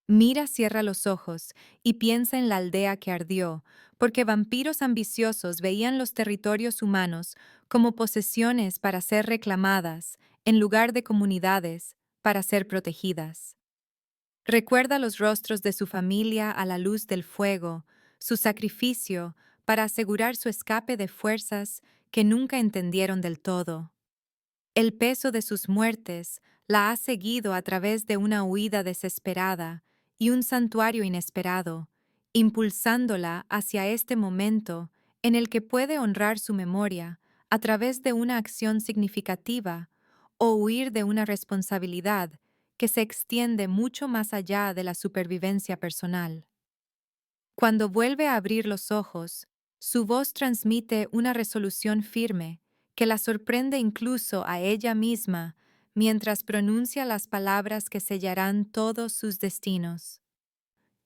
Mira cierra los ojos y piensa en la aldea que ardió, porque vampiros ambiciosos veían los territorios humanos como posesiones para ser reclamadas, en lugar de comunidades para ser protegidas. Recuerda los rostros de su familia a la luz del fuego, su sacrificio para asegurar su escape de fuerzas que nunca entendieron del todo. El peso de sus muertes la ha seguido a través de una huida desesperada y un santuario inesperado, impulsándola hacia este momento en el que puede honrar su memoria a través de una acción significativa o huir de una responsabilidad que se extiende mucho más allá de la supervivencia personal. Cuando vuelve a abrir los ojos, su voz transmite una resolución firme que la sorprende incluso a ella misma mientras pronuncia las palabras que sellarán todos sus destinos.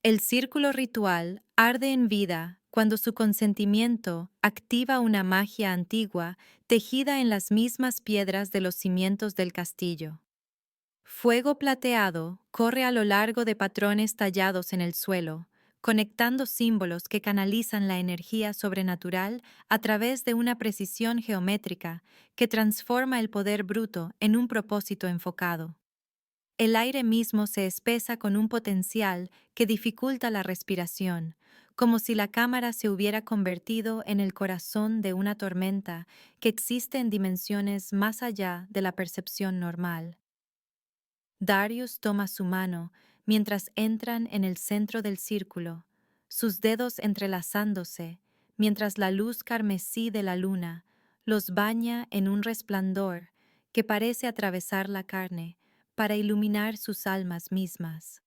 El círculo ritual arde en vida cuando su consentimiento activa una magia antigua tejida en las mismas piedras de los cimientos del castillo. Fuego plateado corre a lo largo de patrones tallados en el suelo, conectando símbolos que canalizan la energía sobrenatural a través de una precisión geométrica que transforma el poder bruto en un propósito enfocado. El aire mismo se espesa con un potencial que dificulta la respiración, como si la cámara se hubiera convertido en el corazón de una tormenta que existe en dimensiones más allá de la percepción normal. Darius toma su mano mientras entran en el centro del círculo, sus dedos entrelazándose, mientras la luz carmesí de la luna los baña en un resplandor que parece atravesar la carne para iluminar sus almas mismas.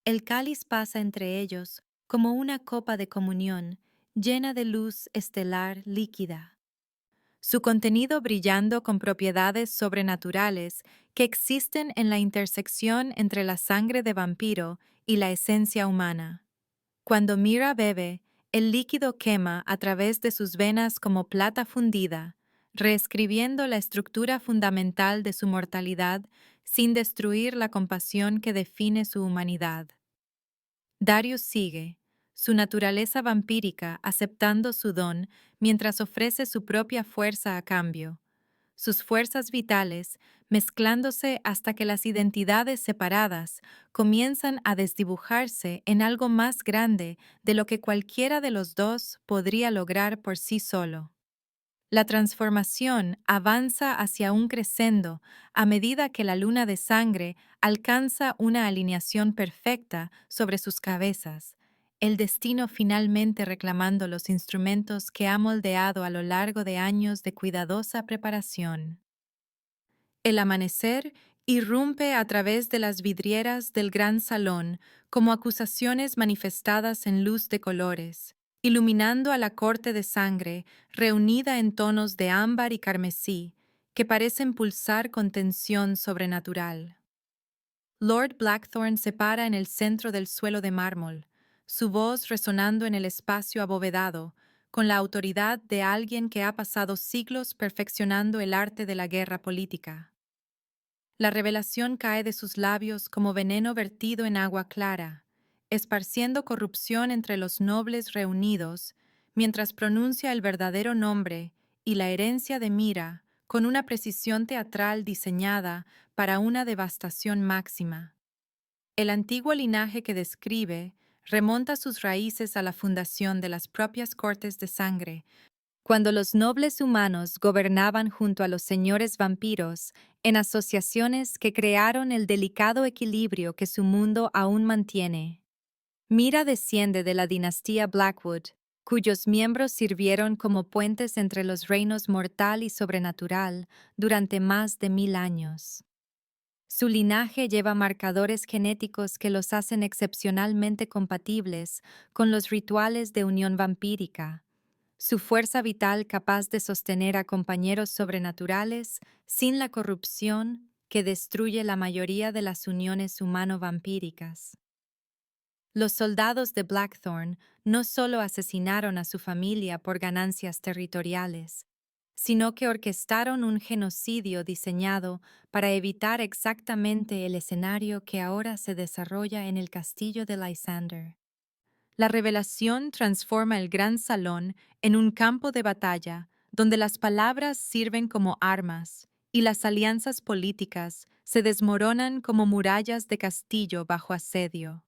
El cáliz pasa entre ellos como una copa de comunión llena de luz estelar líquida, su contenido brillando con propiedades sobrenaturales que existen en la intersección entre la sangre de vampiro y la esencia humana. Cuando Mira bebe, el líquido quema a través de sus venas como plata fundida, reescribiendo la estructura fundamental de su mortalidad sin destruir la compasión que define su humanidad. Darius sigue, su naturaleza vampírica aceptando su don mientras ofrece su propia fuerza a cambio, sus fuerzas vitales mezclándose hasta que las identidades separadas comienzan a desdibujarse en algo más grande de lo que cualquiera de los dos podría lograr por sí solo. La transformación avanza hacia un crescendo a medida que la luna de sangre alcanza una alineación perfecta sobre sus cabezas, el destino finalmente reclamando los instrumentos que ha moldeado a lo largo de años de cuidadosa preparación. El amanecer irrumpe a través de las vidrieras del gran salón como acusaciones manifestadas en luz de colores, iluminando a la corte de sangre reunida en tonos de ámbar y carmesí que parecen pulsar con tensión sobrenatural. Lord Blackthorn se para en el centro del suelo de mármol, su voz resonando en el espacio abovedado, con la autoridad de alguien que ha pasado siglos perfeccionando el arte de la guerra política. La revelación cae de sus labios como veneno vertido en agua clara, esparciendo corrupción entre los nobles reunidos, mientras pronuncia el verdadero nombre y la herencia de Mira con una precisión teatral diseñada para una devastación máxima. El antiguo linaje que describe remonta sus raíces a la fundación de las propias cortes de sangre, cuando los nobles humanos gobernaban junto a los señores vampiros en asociaciones que crearon el delicado equilibrio que su mundo aún mantiene. Mira desciende de la dinastía Blackwood, cuyos miembros sirvieron como puentes entre los reinos mortal y sobrenatural durante más de 1000 años. Su linaje lleva marcadores genéticos que los hacen excepcionalmente compatibles con los rituales de unión vampírica, su fuerza vital capaz de sostener a compañeros sobrenaturales sin la corrupción que destruye la mayoría de las uniones humano-vampíricas. Los soldados de Blackthorn no solo asesinaron a su familia por ganancias territoriales, sino que orquestaron un genocidio diseñado para evitar exactamente el escenario que ahora se desarrolla en el castillo de Lysander. La revelación transforma el gran salón en un campo de batalla donde las palabras sirven como armas y las alianzas políticas se desmoronan como murallas de castillo bajo asedio.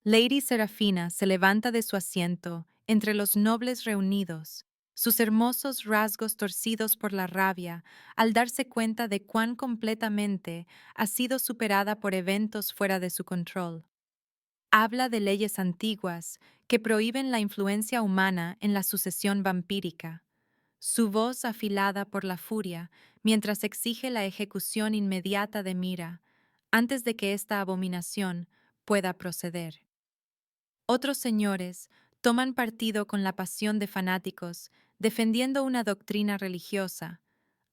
Lady Serafina se levanta de su asiento entre los nobles reunidos, sus hermosos rasgos torcidos por la rabia al darse cuenta de cuán completamente ha sido superada por eventos fuera de su control. Habla de leyes antiguas que prohíben la influencia humana en la sucesión vampírica, su voz afilada por la furia mientras exige la ejecución inmediata de Mira, antes de que esta abominación pueda proceder. Otros señores toman partido con la pasión de fanáticos, defendiendo una doctrina religiosa,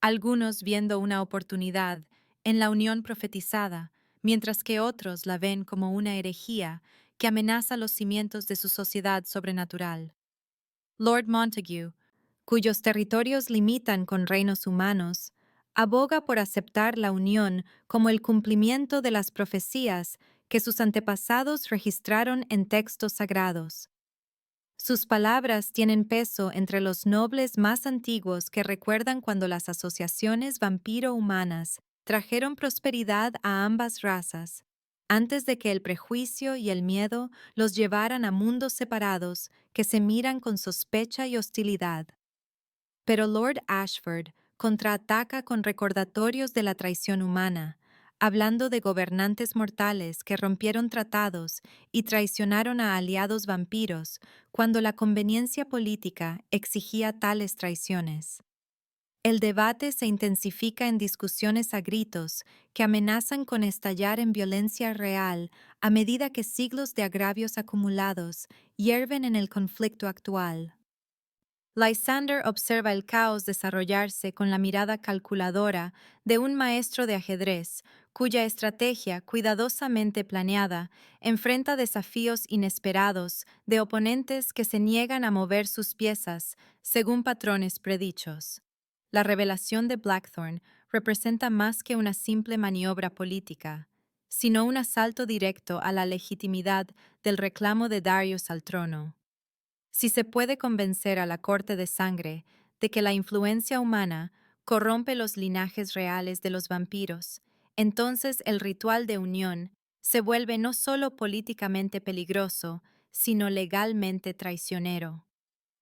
algunos viendo una oportunidad en la unión profetizada, mientras que otros la ven como una herejía que amenaza los cimientos de su sociedad sobrenatural. Lord Montague, cuyos territorios limitan con reinos humanos, aboga por aceptar la unión como el cumplimiento de las profecías que sus antepasados registraron en textos sagrados. Sus palabras tienen peso entre los nobles más antiguos que recuerdan cuando las asociaciones vampiro-humanas trajeron prosperidad a ambas razas, antes de que el prejuicio y el miedo los llevaran a mundos separados que se miran con sospecha y hostilidad. Pero Lord Ashford contraataca con recordatorios de la traición humana, hablando de gobernantes mortales que rompieron tratados y traicionaron a aliados vampiros cuando la conveniencia política exigía tales traiciones. El debate se intensifica en discusiones a gritos que amenazan con estallar en violencia real a medida que siglos de agravios acumulados hierven en el conflicto actual. Lysander observa el caos desarrollarse con la mirada calculadora de un maestro de ajedrez, cuya estrategia cuidadosamente planeada enfrenta desafíos inesperados de oponentes que se niegan a mover sus piezas según patrones predichos. La revelación de Blackthorn representa más que una simple maniobra política, sino un asalto directo a la legitimidad del reclamo de Darius al trono. Si se puede convencer a la corte de sangre de que la influencia humana corrompe los linajes reales de los vampiros, entonces el ritual de unión se vuelve no solo políticamente peligroso, sino legalmente traicionero.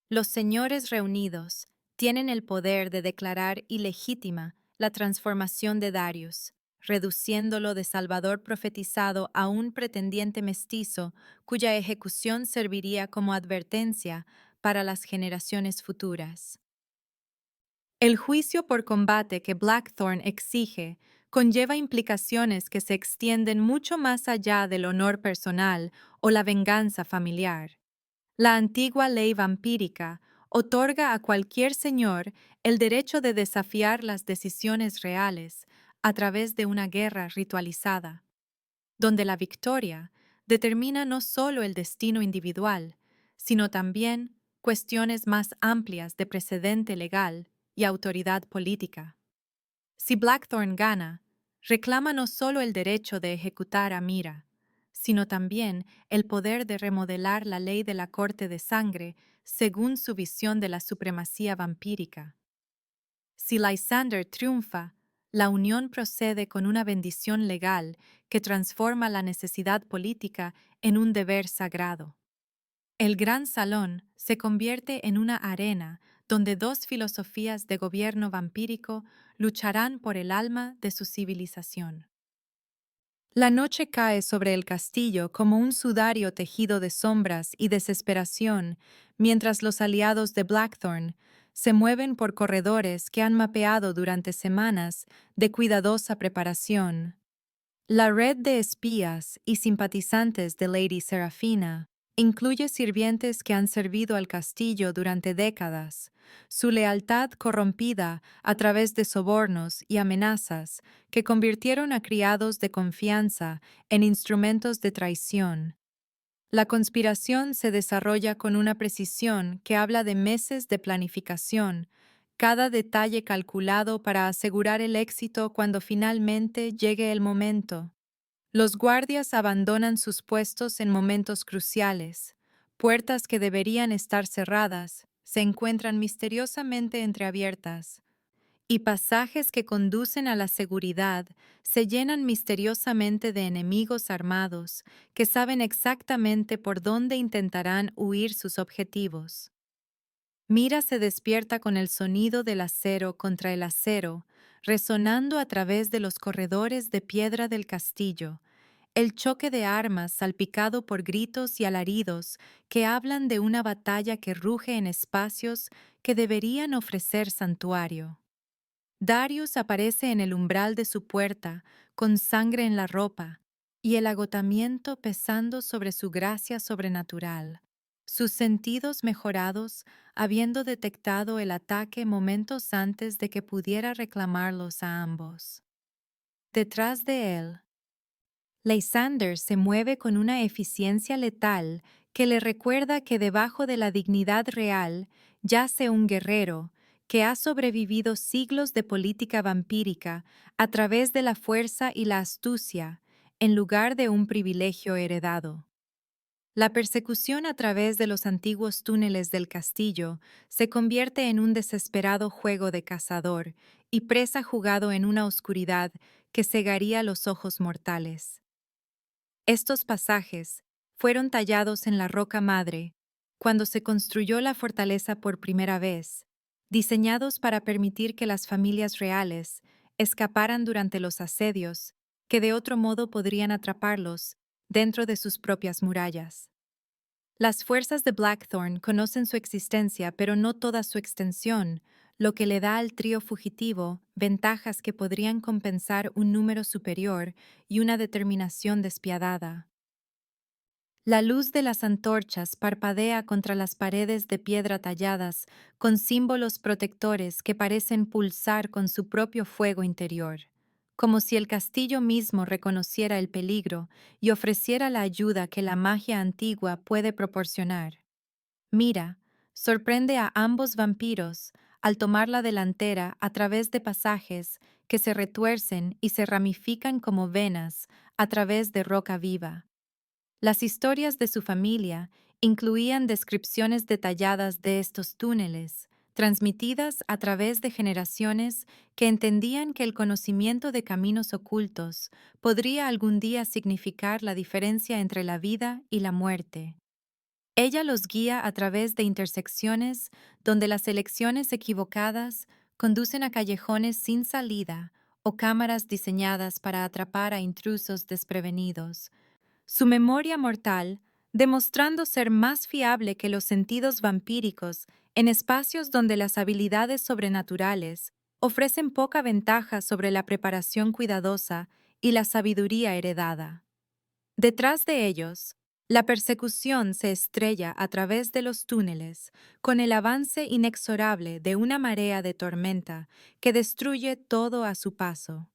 Los señores reunidos tienen el poder de declarar ilegítima la transformación de Darius, reduciéndolo de salvador profetizado a un pretendiente mestizo cuya ejecución serviría como advertencia para las generaciones futuras. El juicio por combate que Blackthorn exige conlleva implicaciones que se extienden mucho más allá del honor personal o la venganza familiar. La antigua ley vampírica otorga a cualquier señor el derecho de desafiar las decisiones reales a través de una guerra ritualizada, donde la victoria determina no solo el destino individual, sino también cuestiones más amplias de precedente legal y autoridad política. Si Blackthorn gana, reclama no solo el derecho de ejecutar a Mira, sino también el poder de remodelar la ley de la corte de sangre según su visión de la supremacía vampírica. Si Lysander triunfa, la unión procede con una bendición legal que transforma la necesidad política en un deber sagrado. El gran salón se convierte en una arena donde dos filosofías de gobierno vampírico lucharán por el alma de su civilización. La noche cae sobre el castillo como un sudario tejido de sombras y desesperación, mientras los aliados de Blackthorn se mueven por corredores que han mapeado durante semanas de cuidadosa preparación. La red de espías y simpatizantes de Lady Serafina incluye sirvientes que han servido al castillo durante décadas, su lealtad corrompida a través de sobornos y amenazas que convirtieron a criados de confianza en instrumentos de traición. La conspiración se desarrolla con una precisión que habla de meses de planificación, cada detalle calculado para asegurar el éxito cuando finalmente llegue el momento. Los guardias abandonan sus puestos en momentos cruciales. Puertas que deberían estar cerradas se encuentran misteriosamente entreabiertas, y pasajes que conducen a la seguridad se llenan misteriosamente de enemigos armados que saben exactamente por dónde intentarán huir sus objetivos. Mira se despierta con el sonido del acero contra el acero, resonando a través de los corredores de piedra del castillo, el choque de armas salpicado por gritos y alaridos que hablan de una batalla que ruge en espacios que deberían ofrecer santuario. Darius aparece en el umbral de su puerta, con sangre en la ropa, y el agotamiento pesando sobre su gracia sobrenatural, sus sentidos mejorados, habiendo detectado el ataque momentos antes de que pudiera reclamarlos a ambos. Detrás de él, Lysander se mueve con una eficiencia letal que le recuerda que debajo de la dignidad real yace un guerrero que ha sobrevivido siglos de política vampírica a través de la fuerza y la astucia, en lugar de un privilegio heredado. La persecución a través de los antiguos túneles del castillo se convierte en un desesperado juego de cazador y presa jugado en una oscuridad que cegaría los ojos mortales. Estos pasajes fueron tallados en la roca madre cuando se construyó la fortaleza por primera vez, diseñados para permitir que las familias reales escaparan durante los asedios, que de otro modo podrían atraparlos dentro de sus propias murallas. Las fuerzas de Blackthorn conocen su existencia, pero no toda su extensión, lo que le da al trío fugitivo ventajas que podrían compensar un número superior y una determinación despiadada. La luz de las antorchas parpadea contra las paredes de piedra talladas con símbolos protectores que parecen pulsar con su propio fuego interior, como si el castillo mismo reconociera el peligro y ofreciera la ayuda que la magia antigua puede proporcionar. Mira, sorprende a ambos vampiros al tomar la delantera a través de pasajes que se retuercen y se ramifican como venas a través de roca viva. Las historias de su familia incluían descripciones detalladas de estos túneles, transmitidas a través de generaciones que entendían que el conocimiento de caminos ocultos podría algún día significar la diferencia entre la vida y la muerte. Ella los guía a través de intersecciones donde las elecciones equivocadas conducen a callejones sin salida o cámaras diseñadas para atrapar a intrusos desprevenidos. Su memoria mortal, demostrando ser más fiable que los sentidos vampíricos en espacios donde las habilidades sobrenaturales ofrecen poca ventaja sobre la preparación cuidadosa y la sabiduría heredada. Detrás de ellos, la persecución se estrella a través de los túneles con el avance inexorable de una marea de tormenta que destruye todo a su paso.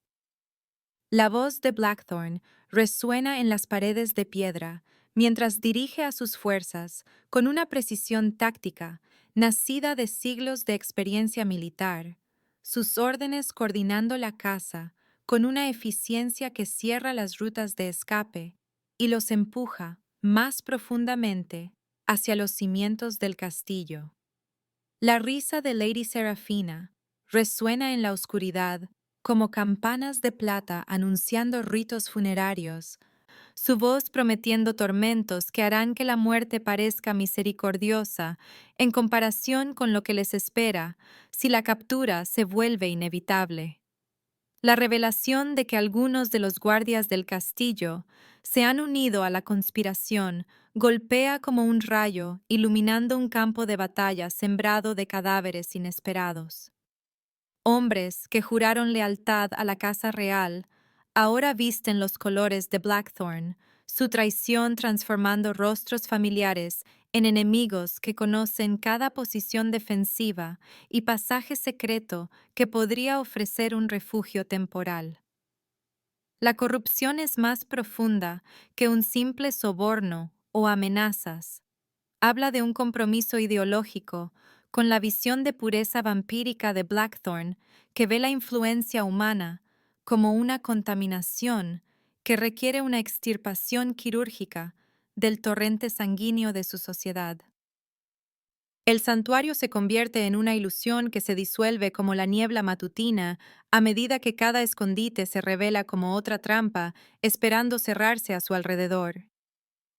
La voz de Blackthorn resuena en las paredes de piedra mientras dirige a sus fuerzas con una precisión táctica nacida de siglos de experiencia militar, sus órdenes coordinando la caza con una eficiencia que cierra las rutas de escape y los empuja más profundamente hacia los cimientos del castillo. La risa de Lady Serafina resuena en la oscuridad como campanas de plata anunciando ritos funerarios, su voz prometiendo tormentos que harán que la muerte parezca misericordiosa en comparación con lo que les espera si la captura se vuelve inevitable. La revelación de que algunos de los guardias del castillo se han unido a la conspiración golpea como un rayo, iluminando un campo de batalla sembrado de cadáveres inesperados. Hombres que juraron lealtad a la casa real ahora visten los colores de Blackthorn, su traición transformando rostros familiares en enemigos que conocen cada posición defensiva y pasaje secreto que podría ofrecer un refugio temporal. La corrupción es más profunda que un simple soborno o amenazas. Habla de un compromiso ideológico con la visión de pureza vampírica de Blackthorn, que ve la influencia humana como una contaminación que requiere una extirpación quirúrgica del torrente sanguíneo de su sociedad. El santuario se convierte en una ilusión que se disuelve como la niebla matutina a medida que cada escondite se revela como otra trampa esperando cerrarse a su alrededor.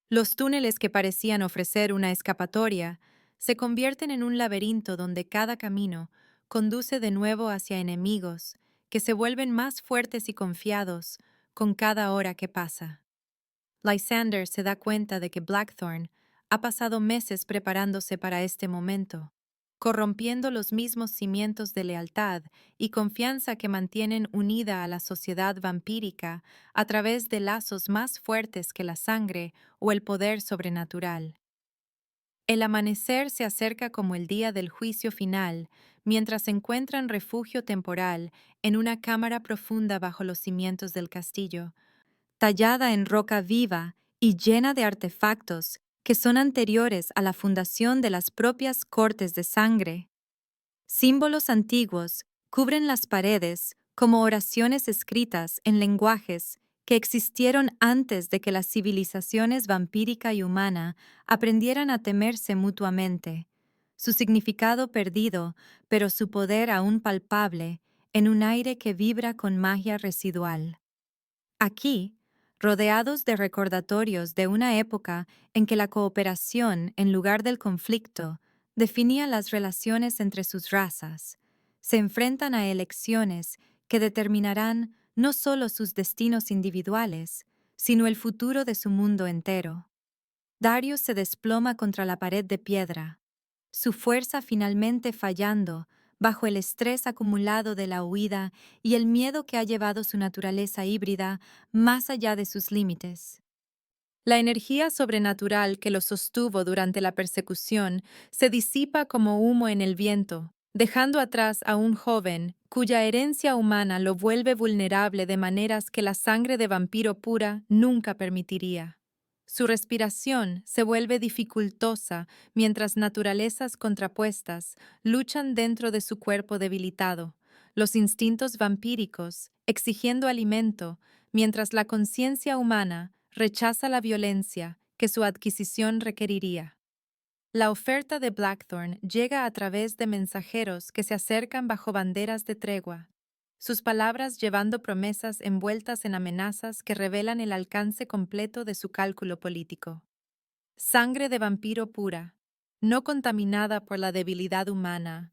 Los túneles que parecían ofrecer una escapatoria se convierten en un laberinto donde cada camino conduce de nuevo hacia enemigos que se vuelven más fuertes y confiados con cada hora que pasa. Lysander se da cuenta de que Blackthorn ha pasado meses preparándose para este momento, corrompiendo los mismos cimientos de lealtad y confianza que mantienen unida a la sociedad vampírica a través de lazos más fuertes que la sangre o el poder sobrenatural. El amanecer se acerca como el día del juicio final, mientras encuentran refugio temporal en una cámara profunda bajo los cimientos del castillo, tallada en roca viva y llena de artefactos que son anteriores a la fundación de las propias cortes de sangre. Símbolos antiguos cubren las paredes como oraciones escritas en lenguajes que existieron antes de que las civilizaciones vampírica y humana aprendieran a temerse mutuamente. Su significado perdido, pero su poder aún palpable, en un aire que vibra con magia residual. Aquí, rodeados de recordatorios de una época en que la cooperación, en lugar del conflicto, definía las relaciones entre sus razas, se enfrentan a elecciones que determinarán no solo sus destinos individuales, sino el futuro de su mundo entero. Darius se desploma contra la pared de piedra, su fuerza finalmente fallando bajo el estrés acumulado de la huida y el miedo que ha llevado su naturaleza híbrida más allá de sus límites. La energía sobrenatural que lo sostuvo durante la persecución se disipa como humo en el viento, dejando atrás a un joven cuya herencia humana lo vuelve vulnerable de maneras que la sangre de vampiro pura nunca permitiría. Su respiración se vuelve dificultosa mientras naturalezas contrapuestas luchan dentro de su cuerpo debilitado, los instintos vampíricos exigiendo alimento, mientras la conciencia humana rechaza la violencia que su adquisición requeriría. La oferta de Blackthorn llega a través de mensajeros que se acercan bajo banderas de tregua, sus palabras llevando promesas envueltas en amenazas que revelan el alcance completo de su cálculo político. Sangre de vampiro pura, no contaminada por la debilidad humana,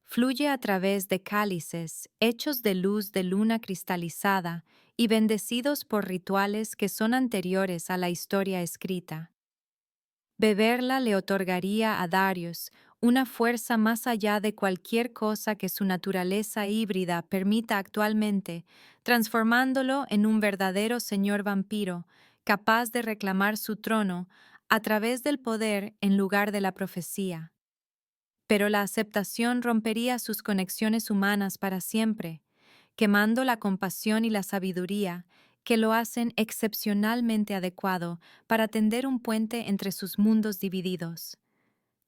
fluye a través de cálices hechos de luz de luna cristalizada y bendecidos por rituales que son anteriores a la historia escrita. Beberla le otorgaría a Darius una fuerza más allá de cualquier cosa que su naturaleza híbrida permita actualmente, transformándolo en un verdadero señor vampiro, capaz de reclamar su trono a través del poder en lugar de la profecía. Pero la aceptación rompería sus conexiones humanas para siempre, quemando la compasión y la sabiduría que lo hacen excepcionalmente adecuado para tender un puente entre sus mundos divididos.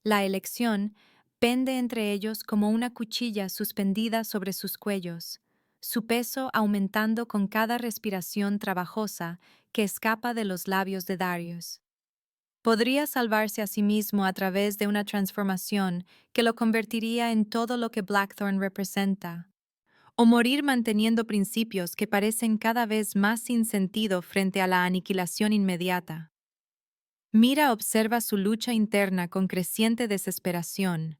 La elección pende entre ellos como una cuchilla suspendida sobre sus cuellos, su peso aumentando con cada respiración trabajosa que escapa de los labios de Darius. Podría salvarse a sí mismo a través de una transformación que lo convertiría en todo lo que Blackthorn representa, o morir manteniendo principios que parecen cada vez más sin sentido frente a la aniquilación inmediata. Mira observa su lucha interna con creciente desesperación,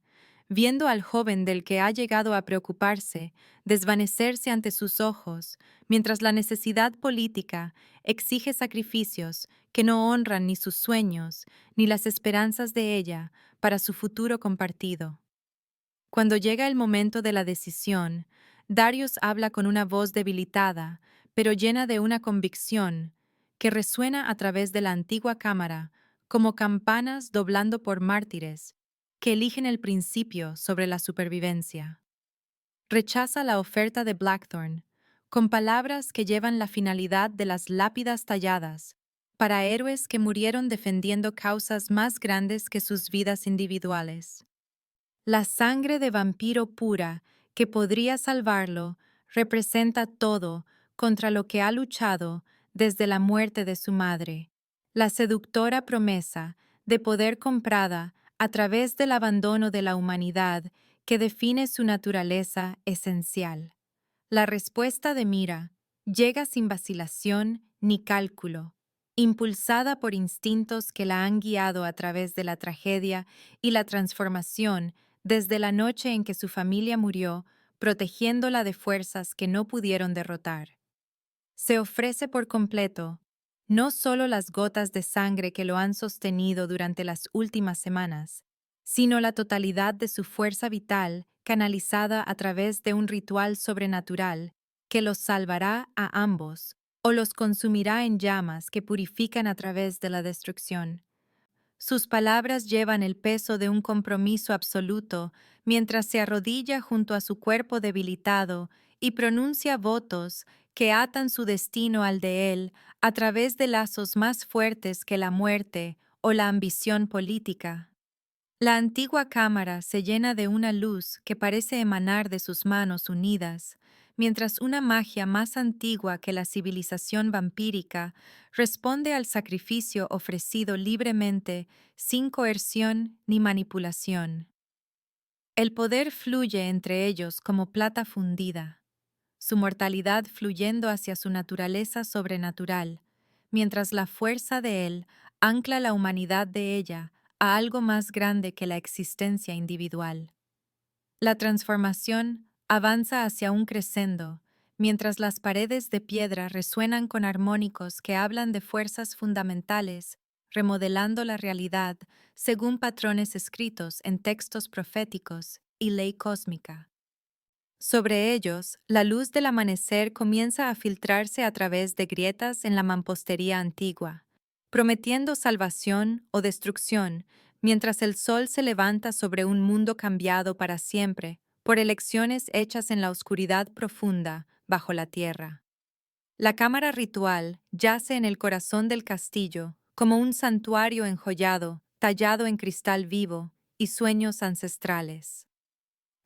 viendo al joven del que ha llegado a preocuparse desvanecerse ante sus ojos, mientras la necesidad política exige sacrificios que no honran ni sus sueños ni las esperanzas de ella para su futuro compartido. Cuando llega el momento de la decisión, Darius habla con una voz debilitada, pero llena de una convicción, que resuena a través de la antigua cámara, como campanas doblando por mártires, que eligen el principio sobre la supervivencia. Rechaza la oferta de Blackthorn, con palabras que llevan la finalidad de las lápidas talladas, para héroes que murieron defendiendo causas más grandes que sus vidas individuales. La sangre de vampiro pura que podría salvarlo representa todo contra lo que ha luchado desde la muerte de su madre. La seductora promesa de poder comprada a través del abandono de la humanidad que define su naturaleza esencial. La respuesta de Mira llega sin vacilación ni cálculo, impulsada por instintos que la han guiado a través de la tragedia y la transformación desde la noche en que su familia murió, protegiéndola de fuerzas que no pudieron derrotar. Se ofrece por completo, no solo las gotas de sangre que lo han sostenido durante las últimas semanas, sino la totalidad de su fuerza vital canalizada a través de un ritual sobrenatural que los salvará a ambos o los consumirá en llamas que purifican a través de la destrucción. Sus palabras llevan el peso de un compromiso absoluto mientras se arrodilla junto a su cuerpo debilitado y pronuncia votos que atan su destino al de él a través de lazos más fuertes que la muerte o la ambición política. La antigua cámara se llena de una luz que parece emanar de sus manos unidas, mientras una magia más antigua que la civilización vampírica responde al sacrificio ofrecido libremente, sin coerción ni manipulación. El poder fluye entre ellos como plata fundida, su mortalidad fluyendo hacia su naturaleza sobrenatural, mientras la fuerza de él ancla la humanidad de ella a algo más grande que la existencia individual. La transformación avanza hacia un crescendo, mientras las paredes de piedra resuenan con armónicos que hablan de fuerzas fundamentales, remodelando la realidad según patrones escritos en textos proféticos y ley cósmica. Sobre ellos, la luz del amanecer comienza a filtrarse a través de grietas en la mampostería antigua, prometiendo salvación o destrucción, mientras el sol se levanta sobre un mundo cambiado para siempre por elecciones hechas en la oscuridad profunda bajo la tierra. La cámara ritual yace en el corazón del castillo como un santuario enjollado, tallado en cristal vivo y sueños ancestrales.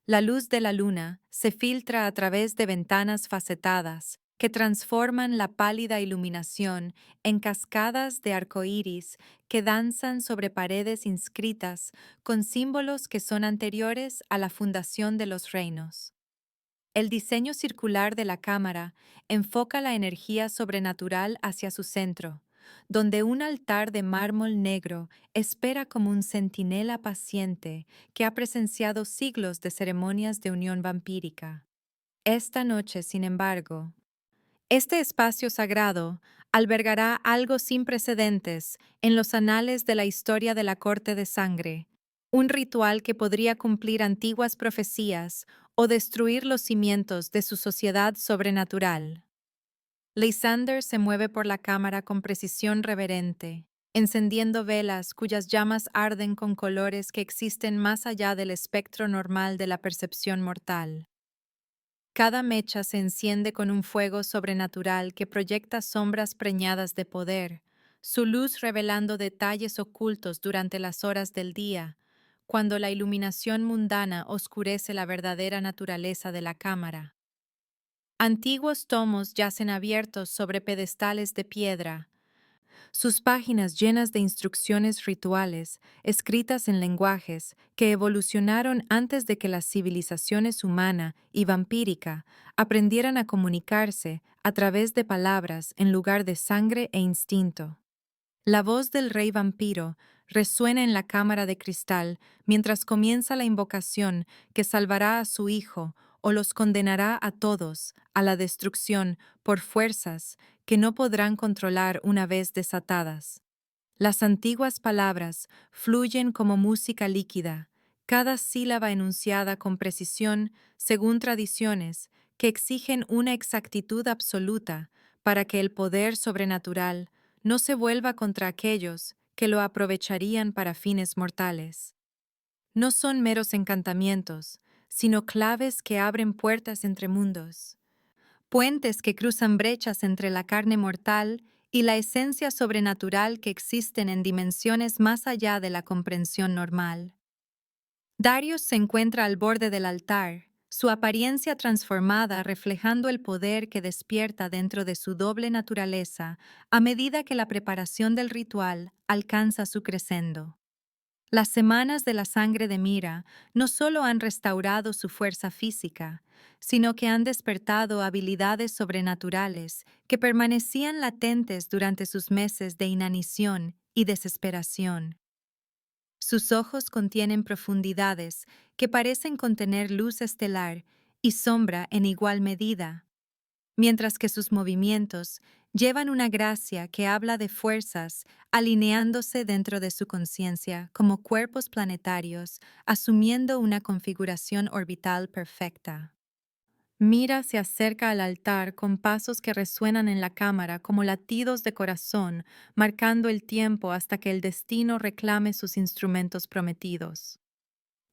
La luz de la luna se filtra a través de ventanas facetadas que transforman la pálida iluminación en cascadas de arcoíris que danzan sobre paredes inscritas con símbolos que son anteriores a la fundación de los reinos. El diseño circular de la cámara enfoca la energía sobrenatural hacia su centro, donde un altar de mármol negro espera como un centinela paciente que ha presenciado siglos de ceremonias de unión vampírica. Esta noche, sin embargo, este espacio sagrado albergará algo sin precedentes en los anales de la historia de la Corte de Sangre, un ritual que podría cumplir antiguas profecías o destruir los cimientos de su sociedad sobrenatural. Lysander se mueve por la cámara con precisión reverente, encendiendo velas cuyas llamas arden con colores que existen más allá del espectro normal de la percepción mortal. Cada mecha se enciende con un fuego sobrenatural que proyecta sombras preñadas de poder, su luz revelando detalles ocultos durante las horas del día, cuando la iluminación mundana oscurece la verdadera naturaleza de la cámara. Antiguos tomos yacen abiertos sobre pedestales de piedra, sus páginas llenas de instrucciones rituales, escritas en lenguajes que evolucionaron antes de que las civilizaciones humana y vampírica aprendieran a comunicarse a través de palabras en lugar de sangre e instinto. La voz del rey vampiro resuena en la cámara de cristal mientras comienza la invocación que salvará a su hijo o los condenará a todos a la destrucción por fuerzas que no podrán controlar una vez desatadas. Las antiguas palabras fluyen como música líquida, cada sílaba enunciada con precisión según tradiciones que exigen una exactitud absoluta para que el poder sobrenatural no se vuelva contra aquellos que lo aprovecharían para fines mortales. No son meros encantamientos, sino claves que abren puertas entre mundos, puentes que cruzan brechas entre la carne mortal y la esencia sobrenatural que existen en dimensiones más allá de la comprensión normal. Darius se encuentra al borde del altar, su apariencia transformada reflejando el poder que despierta dentro de su doble naturaleza a medida que la preparación del ritual alcanza su crescendo. Las semanas de la sangre de Mira no solo han restaurado su fuerza física, sino que han despertado habilidades sobrenaturales que permanecían latentes durante sus meses de inanición y desesperación. Sus ojos contienen profundidades que parecen contener luz estelar y sombra en igual medida, mientras que sus movimientos llevan una gracia que habla de fuerzas alineándose dentro de su conciencia como cuerpos planetarios, asumiendo una configuración orbital perfecta. Mira se acerca al altar con pasos que resuenan en la cámara como latidos de corazón, marcando el tiempo hasta que el destino reclame sus instrumentos prometidos.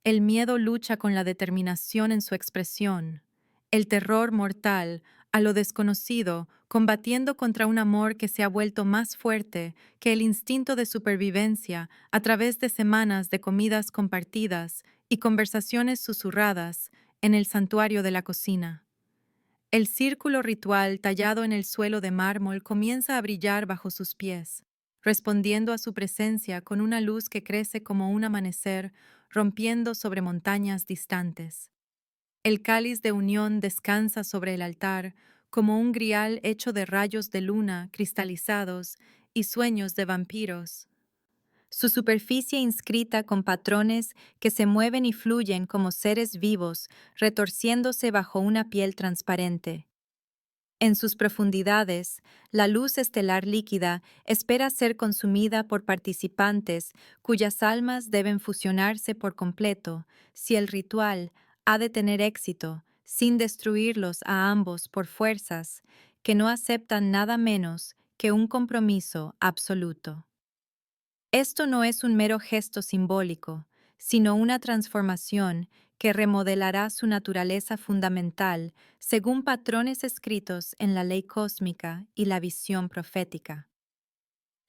El miedo lucha con la determinación en su expresión, el terror mortal a lo desconocido, combatiendo contra un amor que se ha vuelto más fuerte que el instinto de supervivencia a través de semanas de comidas compartidas y conversaciones susurradas en el santuario de la cocina. El círculo ritual tallado en el suelo de mármol comienza a brillar bajo sus pies, respondiendo a su presencia con una luz que crece como un amanecer, rompiendo sobre montañas distantes. El cáliz de unión descansa sobre el altar, como un grial hecho de rayos de luna cristalizados y sueños de vampiros. Su superficie inscrita con patrones que se mueven y fluyen como seres vivos, retorciéndose bajo una piel transparente. En sus profundidades, la luz estelar líquida espera ser consumida por participantes cuyas almas deben fusionarse por completo si el ritual ha de tener éxito, sin destruirlos a ambos por fuerzas que no aceptan nada menos que un compromiso absoluto. Esto no es un mero gesto simbólico, sino una transformación que remodelará su naturaleza fundamental según patrones escritos en la ley cósmica y la visión profética.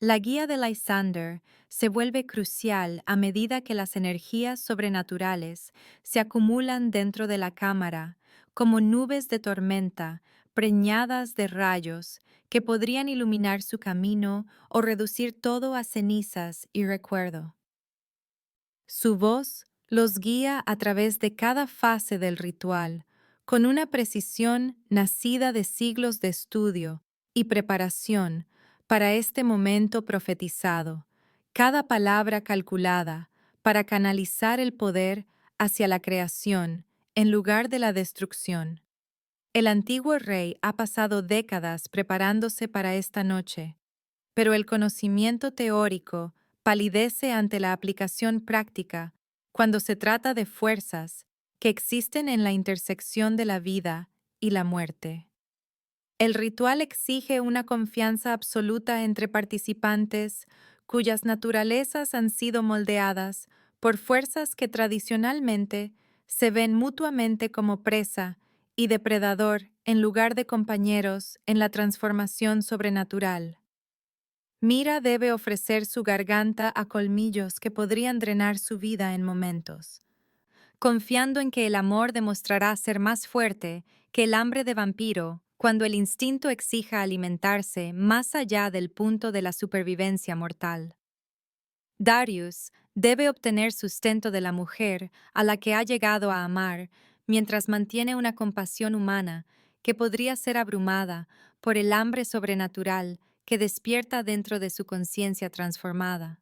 La guía de Lysander se vuelve crucial a medida que las energías sobrenaturales se acumulan dentro de la cámara, como nubes de tormenta, preñadas de rayos, que podrían iluminar su camino o reducir todo a cenizas y recuerdo. Su voz los guía a través de cada fase del ritual, con una precisión nacida de siglos de estudio y preparación para este momento profetizado, cada palabra calculada para canalizar el poder hacia la creación en lugar de la destrucción. El antiguo rey ha pasado décadas preparándose para esta noche, pero el conocimiento teórico palidece ante la aplicación práctica cuando se trata de fuerzas que existen en la intersección de la vida y la muerte. El ritual exige una confianza absoluta entre participantes cuyas naturalezas han sido moldeadas por fuerzas que tradicionalmente se ven mutuamente como presa y depredador en lugar de compañeros en la transformación sobrenatural. Mira debe ofrecer su garganta a colmillos que podrían drenar su vida en momentos, confiando en que el amor demostrará ser más fuerte que el hambre de vampiro cuando el instinto exija alimentarse más allá del punto de la supervivencia mortal. Darius debe obtener sustento de la mujer a la que ha llegado a amar mientras mantiene una compasión humana que podría ser abrumada por el hambre sobrenatural que despierta dentro de su conciencia transformada.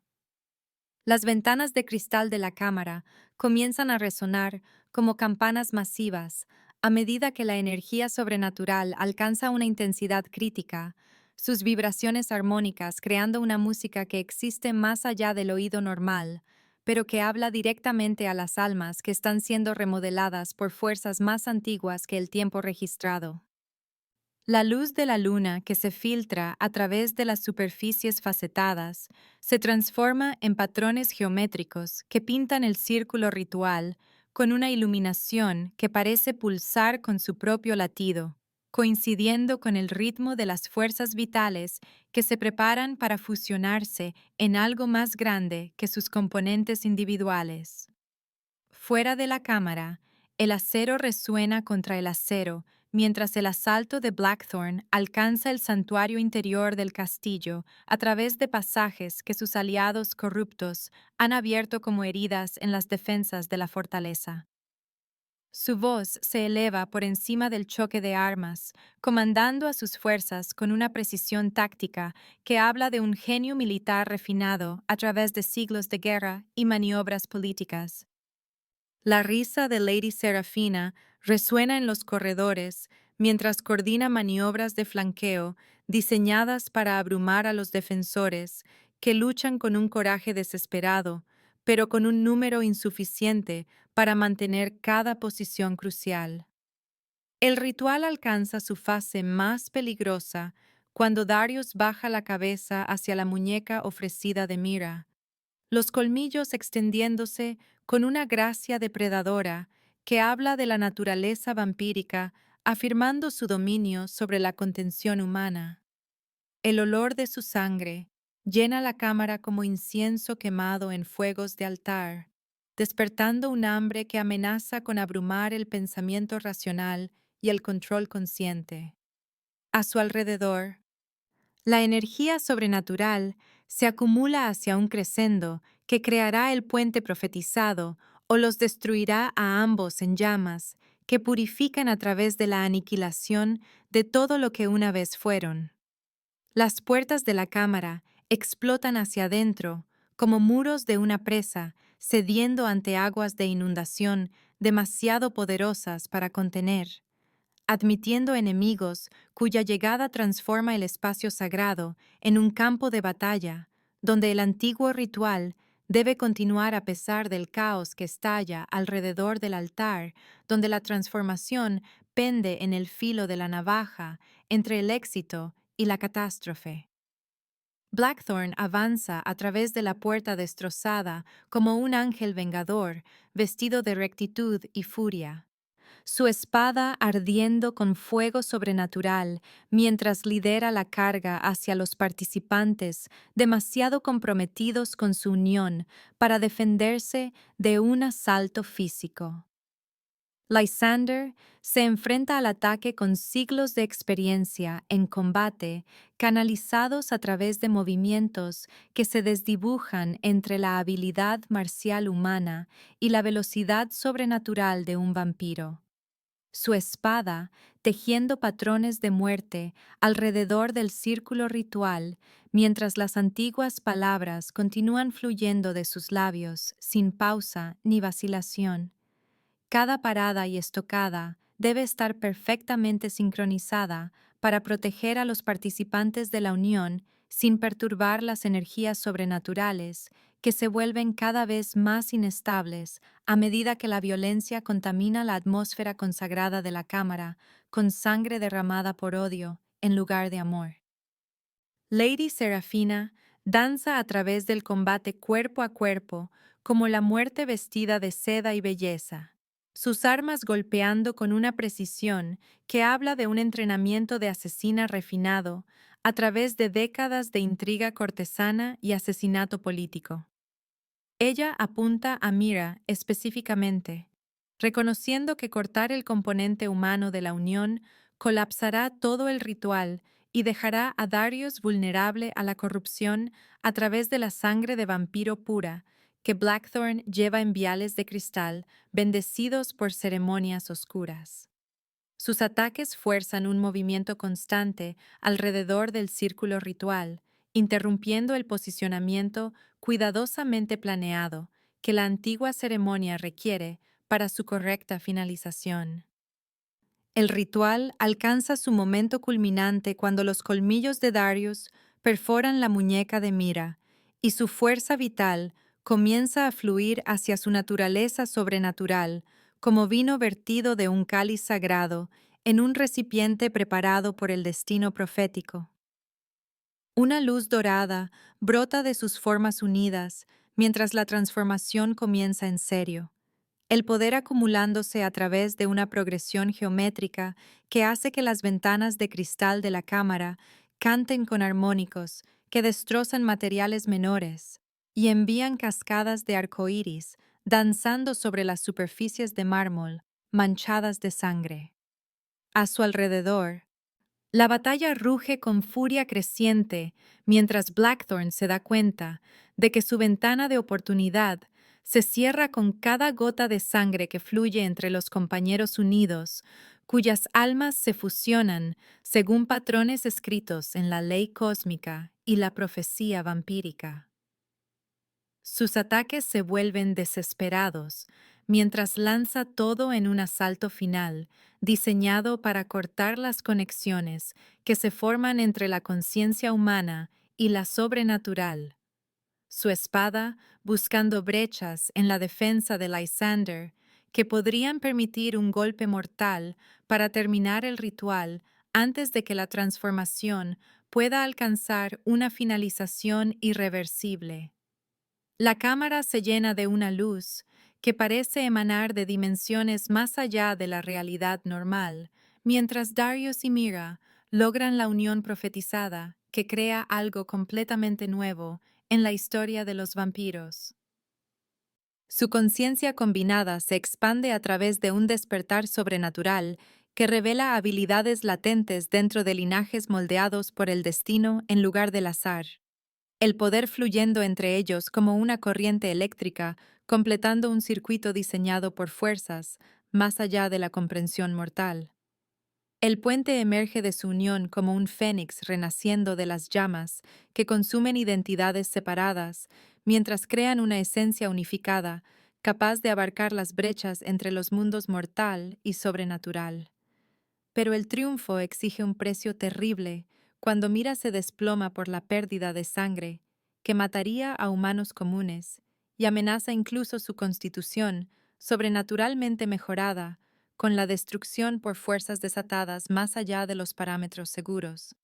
Las ventanas de cristal de la cámara comienzan a resonar como campanas masivas a medida que la energía sobrenatural alcanza una intensidad crítica, sus vibraciones armónicas creando una música que existe más allá del oído normal, pero que habla directamente a las almas que están siendo remodeladas por fuerzas más antiguas que el tiempo registrado. La luz de la luna que se filtra a través de las superficies facetadas se transforma en patrones geométricos que pintan el círculo ritual con una iluminación que parece pulsar con su propio latido, coincidiendo con el ritmo de las fuerzas vitales que se preparan para fusionarse en algo más grande que sus componentes individuales. Fuera de la cámara, el acero resuena contra el acero, mientras el asalto de Blackthorn alcanza el santuario interior del castillo a través de pasajes que sus aliados corruptos han abierto como heridas en las defensas de la fortaleza. Su voz se eleva por encima del choque de armas, comandando a sus fuerzas con una precisión táctica que habla de un genio militar refinado a través de siglos de guerra y maniobras políticas. La risa de Lady Serafina resuena en los corredores mientras coordina maniobras de flanqueo diseñadas para abrumar a los defensores que luchan con un coraje desesperado, pero con un número insuficiente para mantener cada posición crucial. El ritual alcanza su fase más peligrosa cuando Darius baja la cabeza hacia la muñeca ofrecida de Mira, los colmillos extendiéndose con una gracia depredadora que habla de la naturaleza vampírica, afirmando su dominio sobre la contención humana. El olor de su sangre llena la cámara como incienso quemado en fuegos de altar, despertando un hambre que amenaza con abrumar el pensamiento racional y el control consciente. A su alrededor, la energía sobrenatural se acumula hacia un crescendo que creará el puente profetizado o los destruirá a ambos en llamas que purifican a través de la aniquilación de todo lo que una vez fueron. Las puertas de la cámara explotan hacia adentro como muros de una presa cediendo ante aguas de inundación demasiado poderosas para contener, admitiendo enemigos cuya llegada transforma el espacio sagrado en un campo de batalla, donde el antiguo ritual debe continuar a pesar del caos que estalla alrededor del altar, donde la transformación pende en el filo de la navaja entre el éxito y la catástrofe. Blackthorn avanza a través de la puerta destrozada como un ángel vengador, vestido de rectitud y furia, su espada ardiendo con fuego sobrenatural mientras lidera la carga hacia los participantes demasiado comprometidos con su unión para defenderse de un asalto físico. Lysander se enfrenta al ataque con siglos de experiencia en combate, canalizados a través de movimientos que se desdibujan entre la habilidad marcial humana y la velocidad sobrenatural de un vampiro. Su espada, tejiendo patrones de muerte alrededor del círculo ritual, mientras las antiguas palabras continúan fluyendo de sus labios sin pausa ni vacilación. Cada parada y estocada debe estar perfectamente sincronizada para proteger a los participantes de la unión sin perturbar las energías sobrenaturales que se vuelven cada vez más inestables a medida que la violencia contamina la atmósfera consagrada de la cámara con sangre derramada por odio en lugar de amor. Lady Serafina danza a través del combate cuerpo a cuerpo como la muerte vestida de seda y belleza, sus armas golpeando con una precisión que habla de un entrenamiento de asesina refinado a través de décadas de intriga cortesana y asesinato político. Ella apunta a Mira específicamente, reconociendo que cortar el componente humano de la unión colapsará todo el ritual y dejará a Darius vulnerable a la corrupción a través de la sangre de vampiro pura que Blackthorn lleva en viales de cristal bendecidos por ceremonias oscuras. Sus ataques fuerzan un movimiento constante alrededor del círculo ritual, interrumpiendo el posicionamiento cuidadosamente planeado que la antigua ceremonia requiere para su correcta finalización. El ritual alcanza su momento culminante cuando los colmillos de Darius perforan la muñeca de Mira y su fuerza vital comienza a fluir hacia su naturaleza sobrenatural, como vino vertido de un cáliz sagrado en un recipiente preparado por el destino profético. Una luz dorada brota de sus formas unidas mientras la transformación comienza en serio, el poder acumulándose a través de una progresión geométrica que hace que las ventanas de cristal de la cámara canten con armónicos que destrozan materiales menores y envían cascadas de arcoíris, danzando sobre las superficies de mármol manchadas de sangre. A su alrededor, la batalla ruge con furia creciente mientras Blackthorn se da cuenta de que su ventana de oportunidad se cierra con cada gota de sangre que fluye entre los compañeros unidos, cuyas almas se fusionan según patrones escritos en la ley cósmica y la profecía vampírica. Sus ataques se vuelven desesperados mientras lanza todo en un asalto final, diseñado para cortar las conexiones que se forman entre la conciencia humana y la sobrenatural. Su espada buscando brechas en la defensa de Lysander que podrían permitir un golpe mortal para terminar el ritual antes de que la transformación pueda alcanzar una finalización irreversible. La cámara se llena de una luz que parece emanar de dimensiones más allá de la realidad normal, mientras Darius y Mira logran la unión profetizada que crea algo completamente nuevo en la historia de los vampiros. Su conciencia combinada se expande a través de un despertar sobrenatural que revela habilidades latentes dentro de linajes moldeados por el destino en lugar del azar, el poder fluyendo entre ellos como una corriente eléctrica, completando un circuito diseñado por fuerzas más allá de la comprensión mortal. El puente emerge de su unión como un fénix renaciendo de las llamas que consumen identidades separadas, mientras crean una esencia unificada, capaz de abarcar las brechas entre los mundos mortal y sobrenatural. Pero el triunfo exige un precio terrible cuando Mira se desploma por la pérdida de sangre, que mataría a humanos comunes y amenaza incluso su constitución, sobrenaturalmente mejorada, con la destrucción por fuerzas desatadas más allá de los parámetros seguros.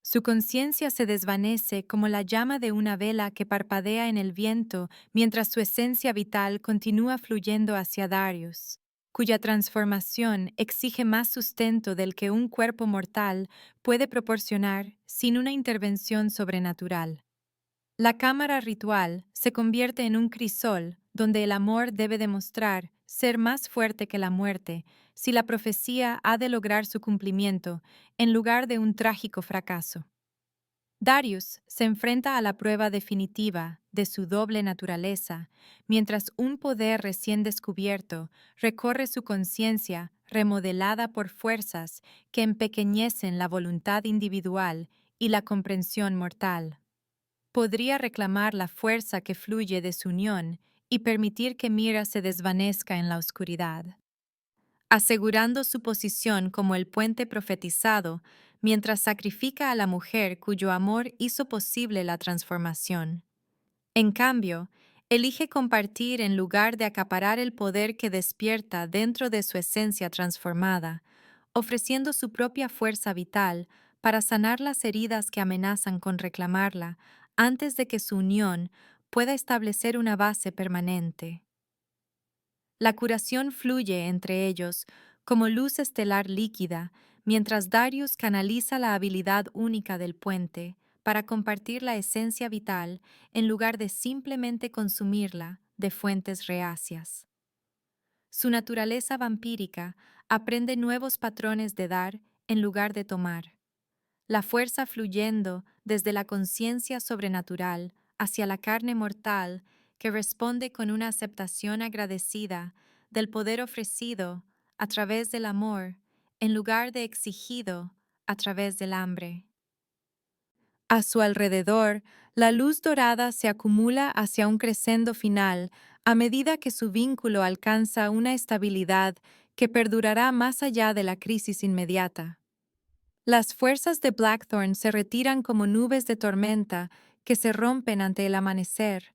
Su conciencia se desvanece como la llama de una vela que parpadea en el viento mientras su esencia vital continúa fluyendo hacia Darius, cuya transformación exige más sustento del que un cuerpo mortal puede proporcionar sin una intervención sobrenatural. La cámara ritual se convierte en un crisol donde el amor debe demostrar ser más fuerte que la muerte si la profecía ha de lograr su cumplimiento en lugar de un trágico fracaso. Darius se enfrenta a la prueba definitiva de su doble naturaleza, mientras un poder recién descubierto recorre su conciencia remodelada por fuerzas que empequeñecen la voluntad individual y la comprensión mortal. Podría reclamar la fuerza que fluye de su unión y permitir que Mira se desvanezca en la oscuridad, asegurando su posición como el puente profetizado mientras sacrifica a la mujer cuyo amor hizo posible la transformación. En cambio, elige compartir en lugar de acaparar el poder que despierta dentro de su esencia transformada, ofreciendo su propia fuerza vital para sanar las heridas que amenazan con reclamarla antes de que su unión pueda establecer una base permanente. La curación fluye entre ellos como luz estelar líquida, mientras Darius canaliza la habilidad única del puente para compartir la esencia vital en lugar de simplemente consumirla de fuentes reacias. Su naturaleza vampírica aprende nuevos patrones de dar en lugar de tomar, la fuerza fluyendo desde la conciencia sobrenatural hacia la carne mortal que responde con una aceptación agradecida del poder ofrecido a través del amor en lugar de exigido a través del hambre. A su alrededor, la luz dorada se acumula hacia un crescendo final a medida que su vínculo alcanza una estabilidad que perdurará más allá de la crisis inmediata. Las fuerzas de Blackthorn se retiran como nubes de tormenta que se rompen ante el amanecer,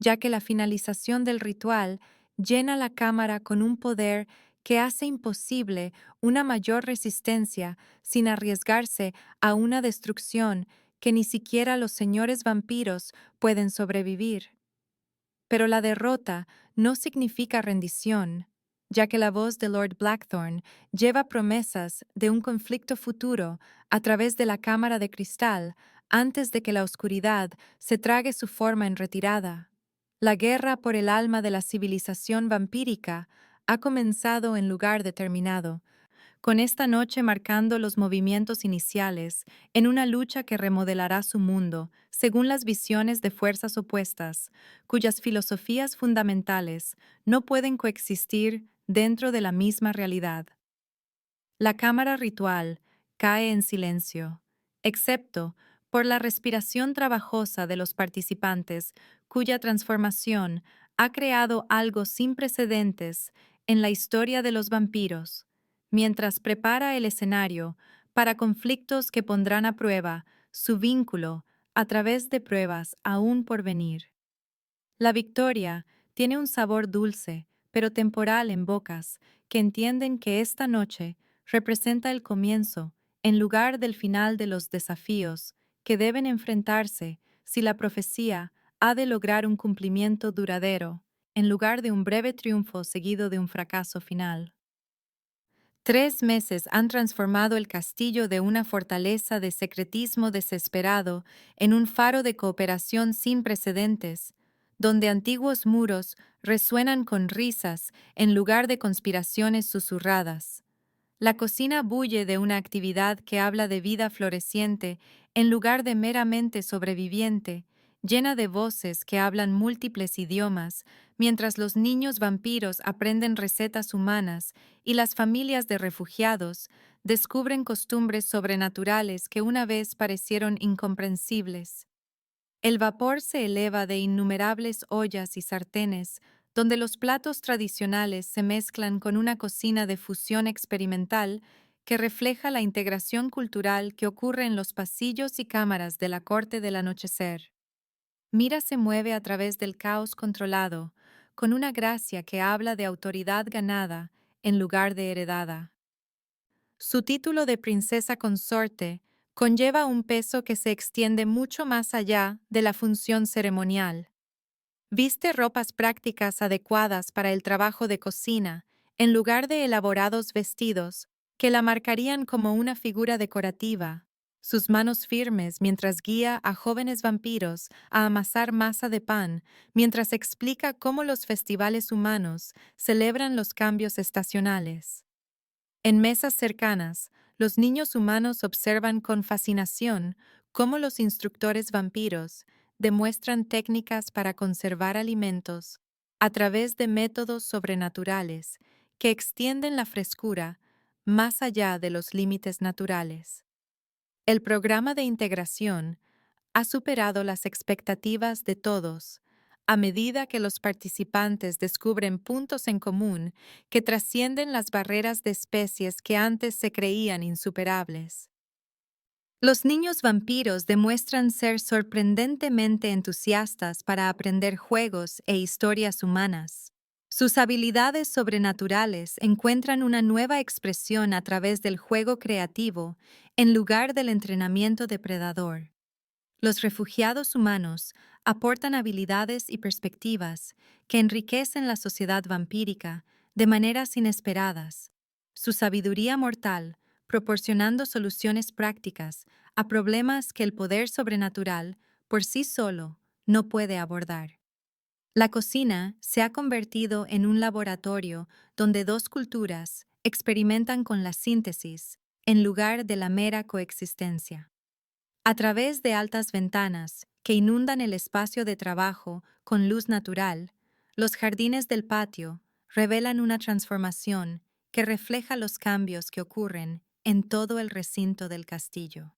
ya que la finalización del ritual llena la cámara con un poder que hace imposible una mayor resistencia sin arriesgarse a una destrucción que ni siquiera los señores vampiros pueden sobrevivir. Pero la derrota no significa rendición, ya que la voz de Lord Blackthorn lleva promesas de un conflicto futuro a través de la cámara de cristal antes de que la oscuridad se trague su forma en retirada. La guerra por el alma de la civilización vampírica ha comenzado en lugar determinado, con esta noche marcando los movimientos iniciales en una lucha que remodelará su mundo según las visiones de fuerzas opuestas, cuyas filosofías fundamentales no pueden coexistir dentro de la misma realidad. La cámara ritual cae en silencio, excepto por la respiración trabajosa de los participantes, cuya transformación ha creado algo sin precedentes en la historia de los vampiros, mientras prepara el escenario para conflictos que pondrán a prueba su vínculo a través de pruebas aún por venir. La victoria tiene un sabor dulce, pero temporal en bocas, que entienden que esta noche representa el comienzo, en lugar del final de los desafíos que deben enfrentarse si la profecía ha de lograr un cumplimiento duradero, en lugar de un breve triunfo seguido de un fracaso final. 3 meses han transformado el castillo de una fortaleza de secretismo desesperado en un faro de cooperación sin precedentes, donde antiguos muros resuenan con risas en lugar de conspiraciones susurradas. La cocina bulle de una actividad que habla de vida floreciente en lugar de meramente sobreviviente, llena de voces que hablan múltiples idiomas, mientras los niños vampiros aprenden recetas humanas y las familias de refugiados descubren costumbres sobrenaturales que una vez parecieron incomprensibles. El vapor se eleva de innumerables ollas y sartenes, donde los platos tradicionales se mezclan con una cocina de fusión experimental que refleja la integración cultural que ocurre en los pasillos y cámaras de la corte del anochecer. Mira se mueve a través del caos controlado, con una gracia que habla de autoridad ganada en lugar de heredada. Su título de princesa consorte conlleva un peso que se extiende mucho más allá de la función ceremonial. Viste ropas prácticas adecuadas para el trabajo de cocina, en lugar de elaborados vestidos que la marcarían como una figura decorativa. Sus manos firmes mientras guía a jóvenes vampiros a amasar masa de pan, mientras explica cómo los festivales humanos celebran los cambios estacionales. En mesas cercanas, los niños humanos observan con fascinación cómo los instructores vampiros demuestran técnicas para conservar alimentos a través de métodos sobrenaturales que extienden la frescura más allá de los límites naturales. El programa de integración ha superado las expectativas de todos a medida que los participantes descubren puntos en común que trascienden las barreras de especies que antes se creían insuperables. Los niños vampiros demuestran ser sorprendentemente entusiastas para aprender juegos e historias humanas. Sus habilidades sobrenaturales encuentran una nueva expresión a través del juego creativo en lugar del entrenamiento depredador. Los refugiados humanos aportan habilidades y perspectivas que enriquecen la sociedad vampírica de maneras inesperadas. Su sabiduría mortal, proporcionando soluciones prácticas a problemas que el poder sobrenatural por sí solo no puede abordar. La cocina se ha convertido en un laboratorio donde dos culturas experimentan con la síntesis en lugar de la mera coexistencia. A través de altas ventanas que inundan el espacio de trabajo con luz natural, los jardines del patio revelan una transformación que refleja los cambios que ocurren en todo el recinto del castillo.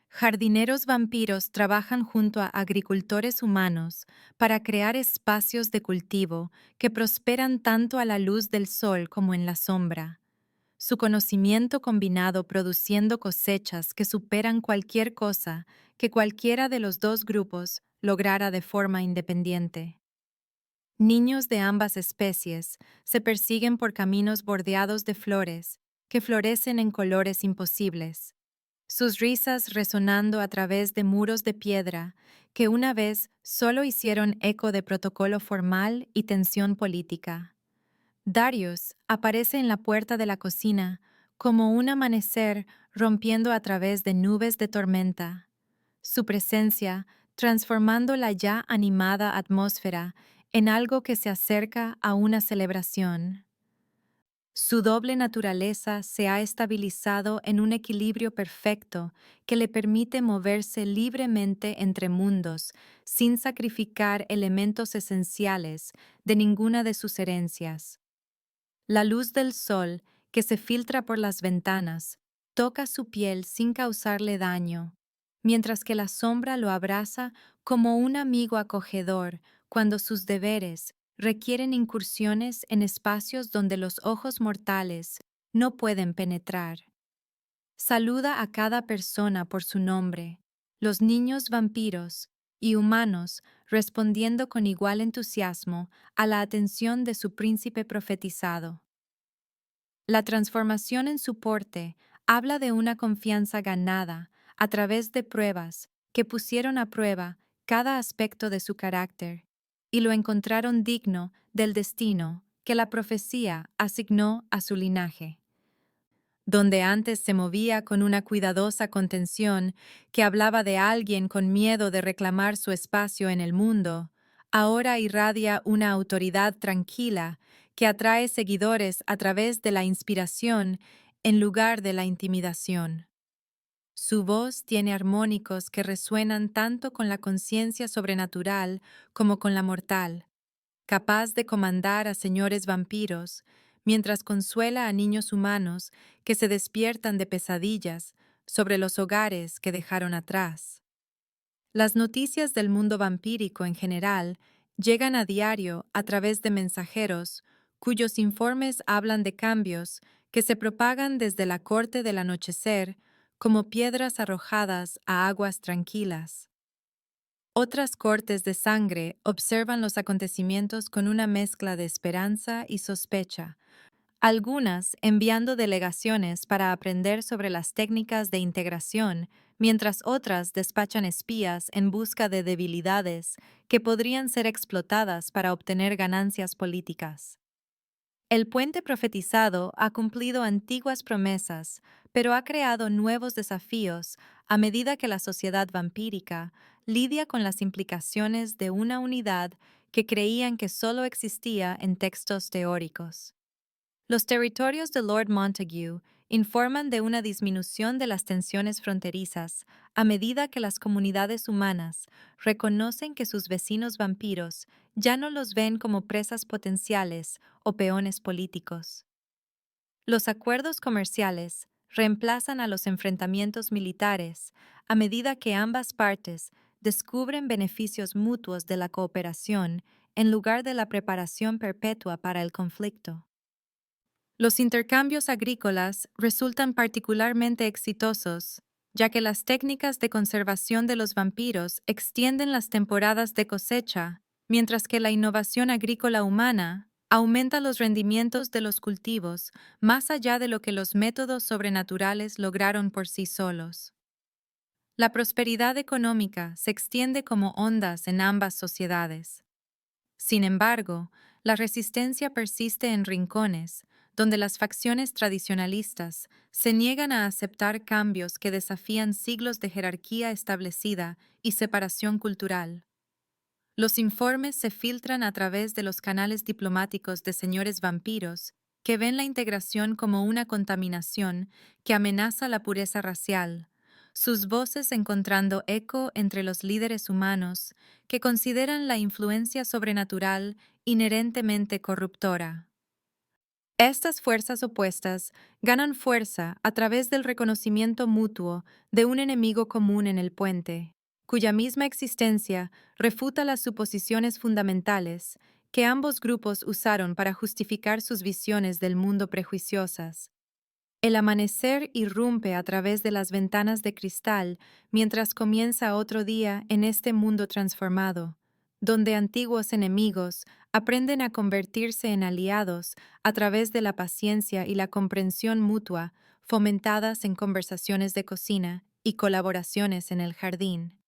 Jardineros vampiros trabajan junto a agricultores humanos para crear espacios de cultivo que prosperan tanto a la luz del sol como en la sombra. Su conocimiento combinado produciendo cosechas que superan cualquier cosa que cualquiera de los dos grupos lograra de forma independiente. Niños de ambas especies se persiguen por caminos bordeados de flores que florecen en colores imposibles, sus risas resonando a través de muros de piedra que una vez solo hicieron eco de protocolo formal y tensión política. Darius aparece en la puerta de la cocina como un amanecer rompiendo a través de nubes de tormenta. Su presencia transformando la ya animada atmósfera en algo que se acerca a una celebración. Su doble naturaleza se ha estabilizado en un equilibrio perfecto que le permite moverse libremente entre mundos sin sacrificar elementos esenciales de ninguna de sus herencias. La luz del sol, que se filtra por las ventanas, toca su piel sin causarle daño, mientras que la sombra lo abraza como un amigo acogedor cuando sus deberes requieren incursiones en espacios donde los ojos mortales no pueden penetrar. Saluda a cada persona por su nombre, los niños vampiros y humanos respondiendo con igual entusiasmo a la atención de su príncipe profetizado. La transformación en su porte habla de una confianza ganada a través de pruebas que pusieron a prueba cada aspecto de su carácter y lo encontraron digno del destino que la profecía asignó a su linaje. Donde antes se movía con una cuidadosa contención que hablaba de alguien con miedo de reclamar su espacio en el mundo, ahora irradia una autoridad tranquila que atrae seguidores a través de la inspiración en lugar de la intimidación. Su voz tiene armónicos que resuenan tanto con la conciencia sobrenatural como con la mortal, capaz de comandar a señores vampiros, mientras consuela a niños humanos que se despiertan de pesadillas sobre los hogares que dejaron atrás. Las noticias del mundo vampírico en general llegan a diario a través de mensajeros cuyos informes hablan de cambios que se propagan desde la corte del anochecer como piedras arrojadas a aguas tranquilas. Otras cortes de sangre observan los acontecimientos con una mezcla de esperanza y sospecha, algunas enviando delegaciones para aprender sobre las técnicas de integración, mientras otras despachan espías en busca de debilidades que podrían ser explotadas para obtener ganancias políticas. El puente profetizado ha cumplido antiguas promesas, pero ha creado nuevos desafíos a medida que la sociedad vampírica lidia con las implicaciones de una unidad que creían que solo existía en textos teóricos. Los territorios de Lord Montague informan de una disminución de las tensiones fronterizas a medida que las comunidades humanas reconocen que sus vecinos vampiros ya no los ven como presas potenciales o peones políticos. Los acuerdos comerciales reemplazan a los enfrentamientos militares a medida que ambas partes descubren beneficios mutuos de la cooperación en lugar de la preparación perpetua para el conflicto. Los intercambios agrícolas resultan particularmente exitosos, ya que las técnicas de conservación de los vampiros extienden las temporadas de cosecha, mientras que la innovación agrícola humana aumenta los rendimientos de los cultivos más allá de lo que los métodos sobrenaturales lograron por sí solos. La prosperidad económica se extiende como ondas en ambas sociedades. Sin embargo, la resistencia persiste en rincones, donde las facciones tradicionalistas se niegan a aceptar cambios que desafían siglos de jerarquía establecida y separación cultural. Los informes se filtran a través de los canales diplomáticos de señores vampiros que ven la integración como una contaminación que amenaza la pureza racial, sus voces encontrando eco entre los líderes humanos que consideran la influencia sobrenatural inherentemente corruptora. Estas fuerzas opuestas ganan fuerza a través del reconocimiento mutuo de un enemigo común en el puente, cuya misma existencia refuta las suposiciones fundamentales que ambos grupos usaron para justificar sus visiones del mundo prejuiciosas. El amanecer irrumpe a través de las ventanas de cristal mientras comienza otro día en este mundo transformado, donde antiguos enemigos aprenden a convertirse en aliados a través de la paciencia y la comprensión mutua fomentadas en conversaciones de cocina y colaboraciones en el jardín.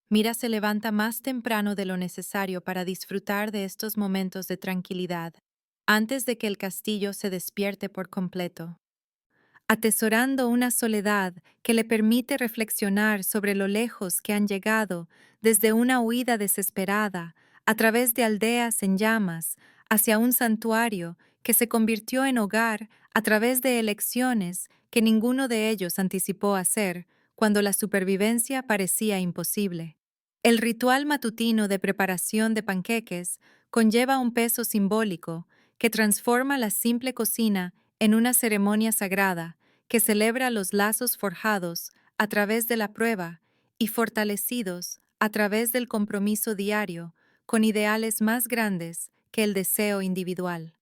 Mira se levanta más temprano de lo necesario para disfrutar de estos momentos de tranquilidad, antes de que el castillo se despierte por completo. atesorando una soledad que le permite reflexionar sobre lo lejos que han llegado desde una huida desesperada, a través de aldeas en llamas, hacia un santuario que se convirtió en hogar a través de elecciones que ninguno de ellos anticipó hacer cuando la supervivencia parecía imposible. El ritual matutino de preparación de panqueques conlleva un peso simbólico que transforma la simple cocina en una ceremonia sagrada que celebra los lazos forjados a través de la prueba y fortalecidos a través del compromiso diario con ideales más grandes que el deseo individual.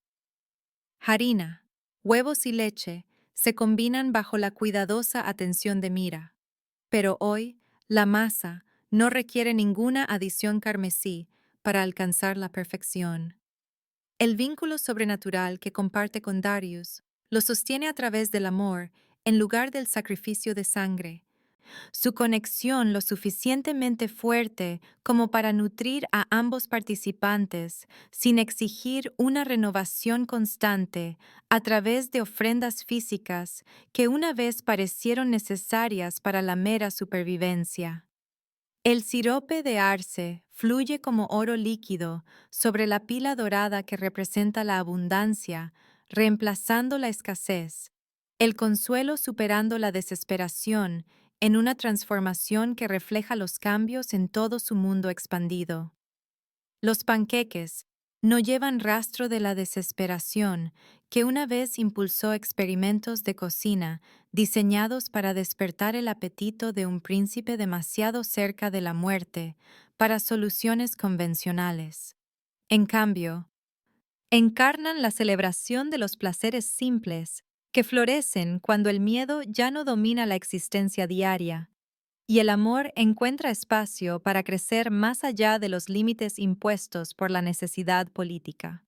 Harina, huevos y leche se combinan bajo la cuidadosa atención de Mira, pero hoy la masa no requiere ninguna adición carmesí para alcanzar la perfección. El vínculo sobrenatural que comparte con Darius lo sostiene a través del amor en lugar del sacrificio de sangre. Su conexión lo suficientemente fuerte como para nutrir a ambos participantes sin exigir una renovación constante a través de ofrendas físicas que una vez parecieron necesarias para la mera supervivencia. El sirope de arce fluye como oro líquido sobre la pila dorada que representa la abundancia, reemplazando la escasez, el consuelo superando la desesperación en una transformación que refleja los cambios en todo su mundo expandido. Los panqueques no llevan rastro de la desesperación que una vez impulsó experimentos de cocina diseñados para despertar el apetito de un príncipe demasiado cerca de la muerte para soluciones convencionales. En cambio, encarnan la celebración de los placeres simples que florecen cuando el miedo ya no domina la existencia diaria y el amor encuentra espacio para crecer más allá de los límites impuestos por la necesidad política.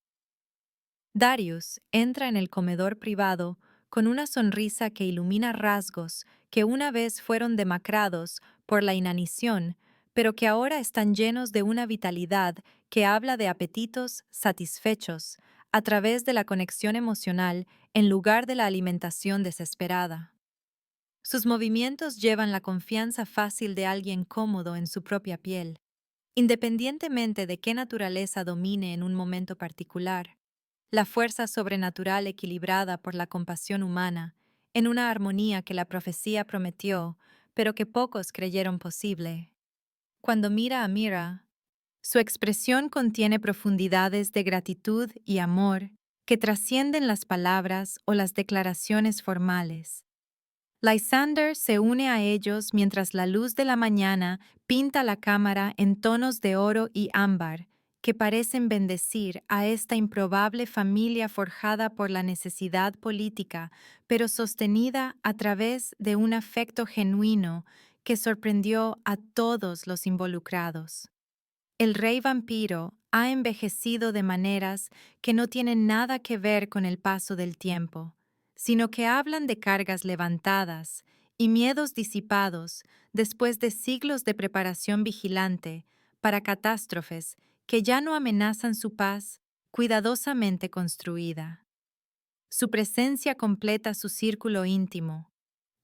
Darius entra en el comedor privado con una sonrisa que ilumina rasgos que una vez fueron demacrados por la inanición, pero que ahora están llenos de una vitalidad que habla de apetitos satisfechos a través de la conexión emocional en lugar de la alimentación desesperada. Sus movimientos llevan la confianza fácil de alguien cómodo en su propia piel, independientemente de qué naturaleza domine en un momento particular. La fuerza sobrenatural equilibrada por la compasión humana, en una armonía que la profecía prometió, pero que pocos creyeron posible. Cuando mira a Mira, su expresión contiene profundidades de gratitud y amor que trascienden las palabras o las declaraciones formales. Lysander se une a ellos mientras la luz de la mañana pinta la cámara en tonos de oro y ámbar, que parecen bendecir a esta improbable familia forjada por la necesidad política, pero sostenida a través de un afecto genuino que sorprendió a todos los involucrados. El rey vampiro ha envejecido de maneras que no tienen nada que ver con el paso del tiempo, sino que hablan de cargas levantadas y miedos disipados después de siglos de preparación vigilante para catástrofes que ya no amenazan su paz cuidadosamente construida. Su presencia completa su círculo íntimo,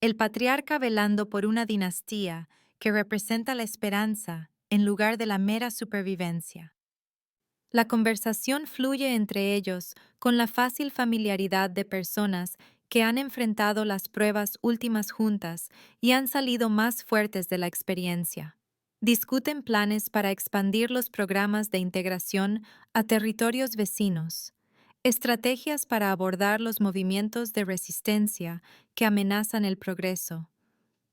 el patriarca velando por una dinastía que representa la esperanza en lugar de la mera supervivencia. La conversación fluye entre ellos con la fácil familiaridad de personas que han enfrentado las pruebas últimas juntas y han salido más fuertes de la experiencia. Discuten planes para expandir los programas de integración a territorios vecinos, estrategias para abordar los movimientos de resistencia que amenazan el progreso,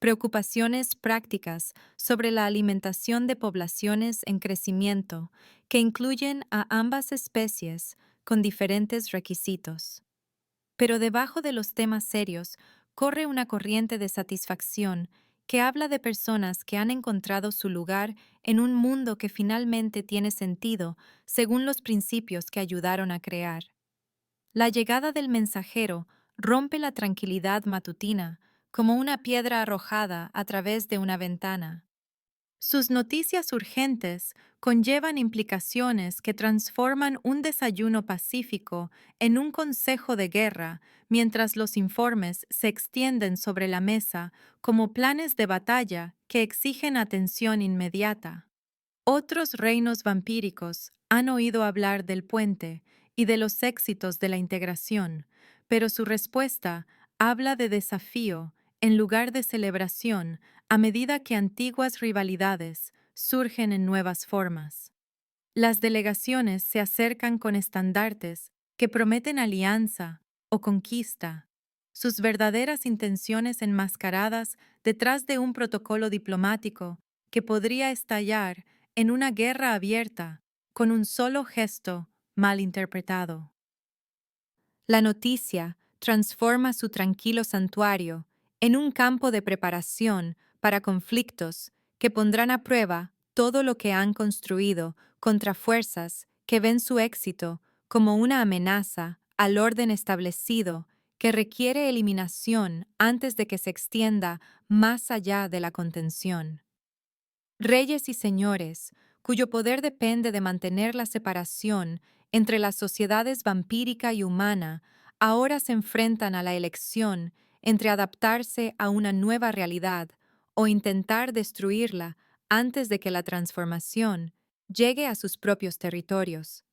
preocupaciones prácticas sobre la alimentación de poblaciones en crecimiento que incluyen a ambas especies con diferentes requisitos. Pero debajo de los temas serios corre una corriente de satisfacción que habla de personas que han encontrado su lugar en un mundo que finalmente tiene sentido según los principios que ayudaron a crear. La llegada del mensajero rompe la tranquilidad matutina como una piedra arrojada a través de una ventana. Sus noticias urgentes conllevan implicaciones que transforman un desayuno pacífico en un consejo de guerra, mientras los informes se extienden sobre la mesa como planes de batalla que exigen atención inmediata. Otros reinos vampíricos han oído hablar del puente y de los éxitos de la integración, pero su respuesta habla de desafío en lugar de celebración a medida que antiguas rivalidades surgen en nuevas formas. Las delegaciones se acercan con estandartes que prometen alianza o conquista, sus verdaderas intenciones enmascaradas detrás de un protocolo diplomático que podría estallar en una guerra abierta con un solo gesto mal interpretado. La noticia transforma su tranquilo santuario en un campo de preparación para conflictos que pondrán a prueba todo lo que han construido contra fuerzas que ven su éxito como una amenaza al orden establecido que requiere eliminación antes de que se extienda más allá de la contención. Reyes y señores, cuyo poder depende de mantener la separación entre las sociedades vampírica y humana, ahora se enfrentan a la elección entre adaptarse a una nueva realidad o intentar destruirla antes de que la transformación llegue a sus propios territorios.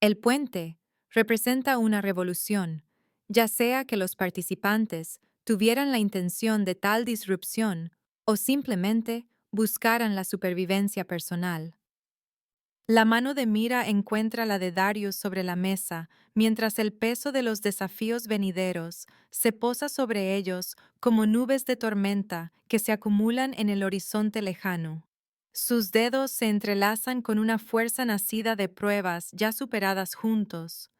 El puente representa una revolución, ya sea que los participantes tuvieran la intención de tal disrupción o simplemente buscaran la supervivencia personal. La mano de Mira encuentra la de Darius sobre la mesa, mientras el peso de los desafíos venideros se posa sobre ellos como nubes de tormenta que se acumulan en el horizonte lejano. Sus dedos se entrelazan con una fuerza nacida de pruebas ya superadas juntos,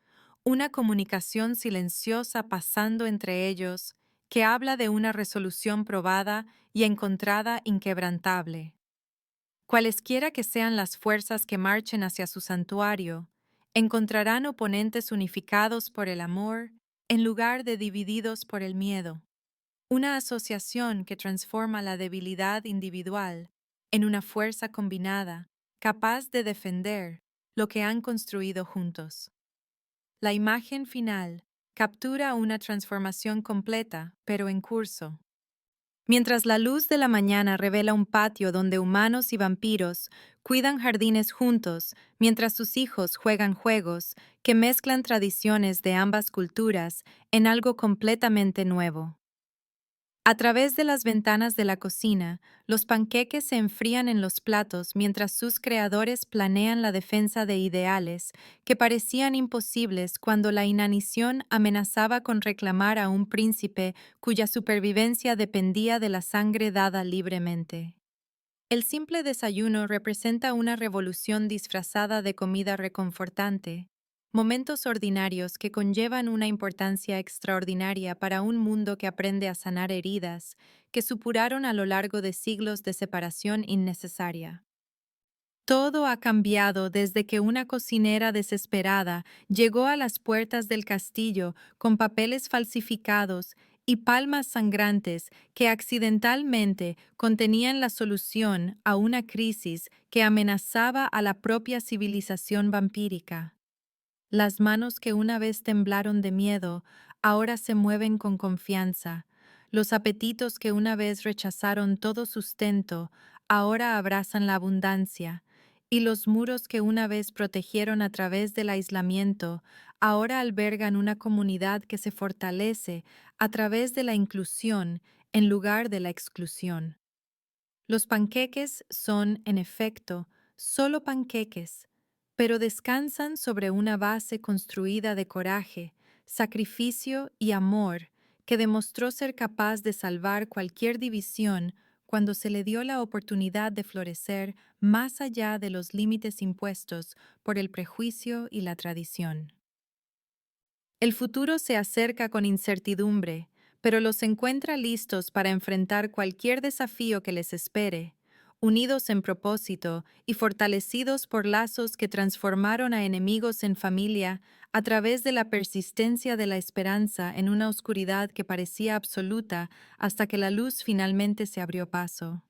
una comunicación silenciosa pasando entre ellos que habla de una resolución probada y encontrada inquebrantable. Cualesquiera que sean las fuerzas que marchen hacia su santuario, encontrarán oponentes unificados por el amor en lugar de divididos por el miedo. Una asociación que transforma la debilidad individual en una fuerza combinada, capaz de defender lo que han construido juntos. La imagen final captura una transformación completa, pero en curso. Mientras la luz de la mañana revela un patio donde humanos y vampiros cuidan jardines juntos, mientras sus hijos juegan juegos que mezclan tradiciones de ambas culturas en algo completamente nuevo. A través de las ventanas de la cocina, los panqueques se enfrían en los platos mientras sus creadores planean la defensa de ideales que parecían imposibles cuando la inanición amenazaba con reclamar a un príncipe cuya supervivencia dependía de la sangre dada libremente. El simple desayuno representa una revolución disfrazada de comida reconfortante, momentos ordinarios que conllevan una importancia extraordinaria para un mundo que aprende a sanar heridas que supuraron a lo largo de siglos de separación innecesaria. Todo ha cambiado desde que una cocinera desesperada llegó a las puertas del castillo con papeles falsificados y palmas sangrantes que accidentalmente contenían la solución a una crisis que amenazaba a la propia civilización vampírica. Las manos que una vez temblaron de miedo ahora se mueven con confianza. Los apetitos que una vez rechazaron todo sustento ahora abrazan la abundancia. Y los muros que una vez protegieron a través del aislamiento ahora albergan una comunidad que se fortalece a través de la inclusión en lugar de la exclusión. Los panqueques son, en efecto, solo panqueques, pero descansan sobre una base construida de coraje, sacrificio y amor que demostró ser capaz de salvar cualquier división cuando se le dio la oportunidad de florecer más allá de los límites impuestos por el prejuicio y la tradición. El futuro se acerca con incertidumbre, pero los encuentra listos para enfrentar cualquier desafío que les espere, unidos en propósito y fortalecidos por lazos que transformaron a enemigos en familia a través de la persistencia de la esperanza en una oscuridad que parecía absoluta hasta que la luz finalmente se abrió paso.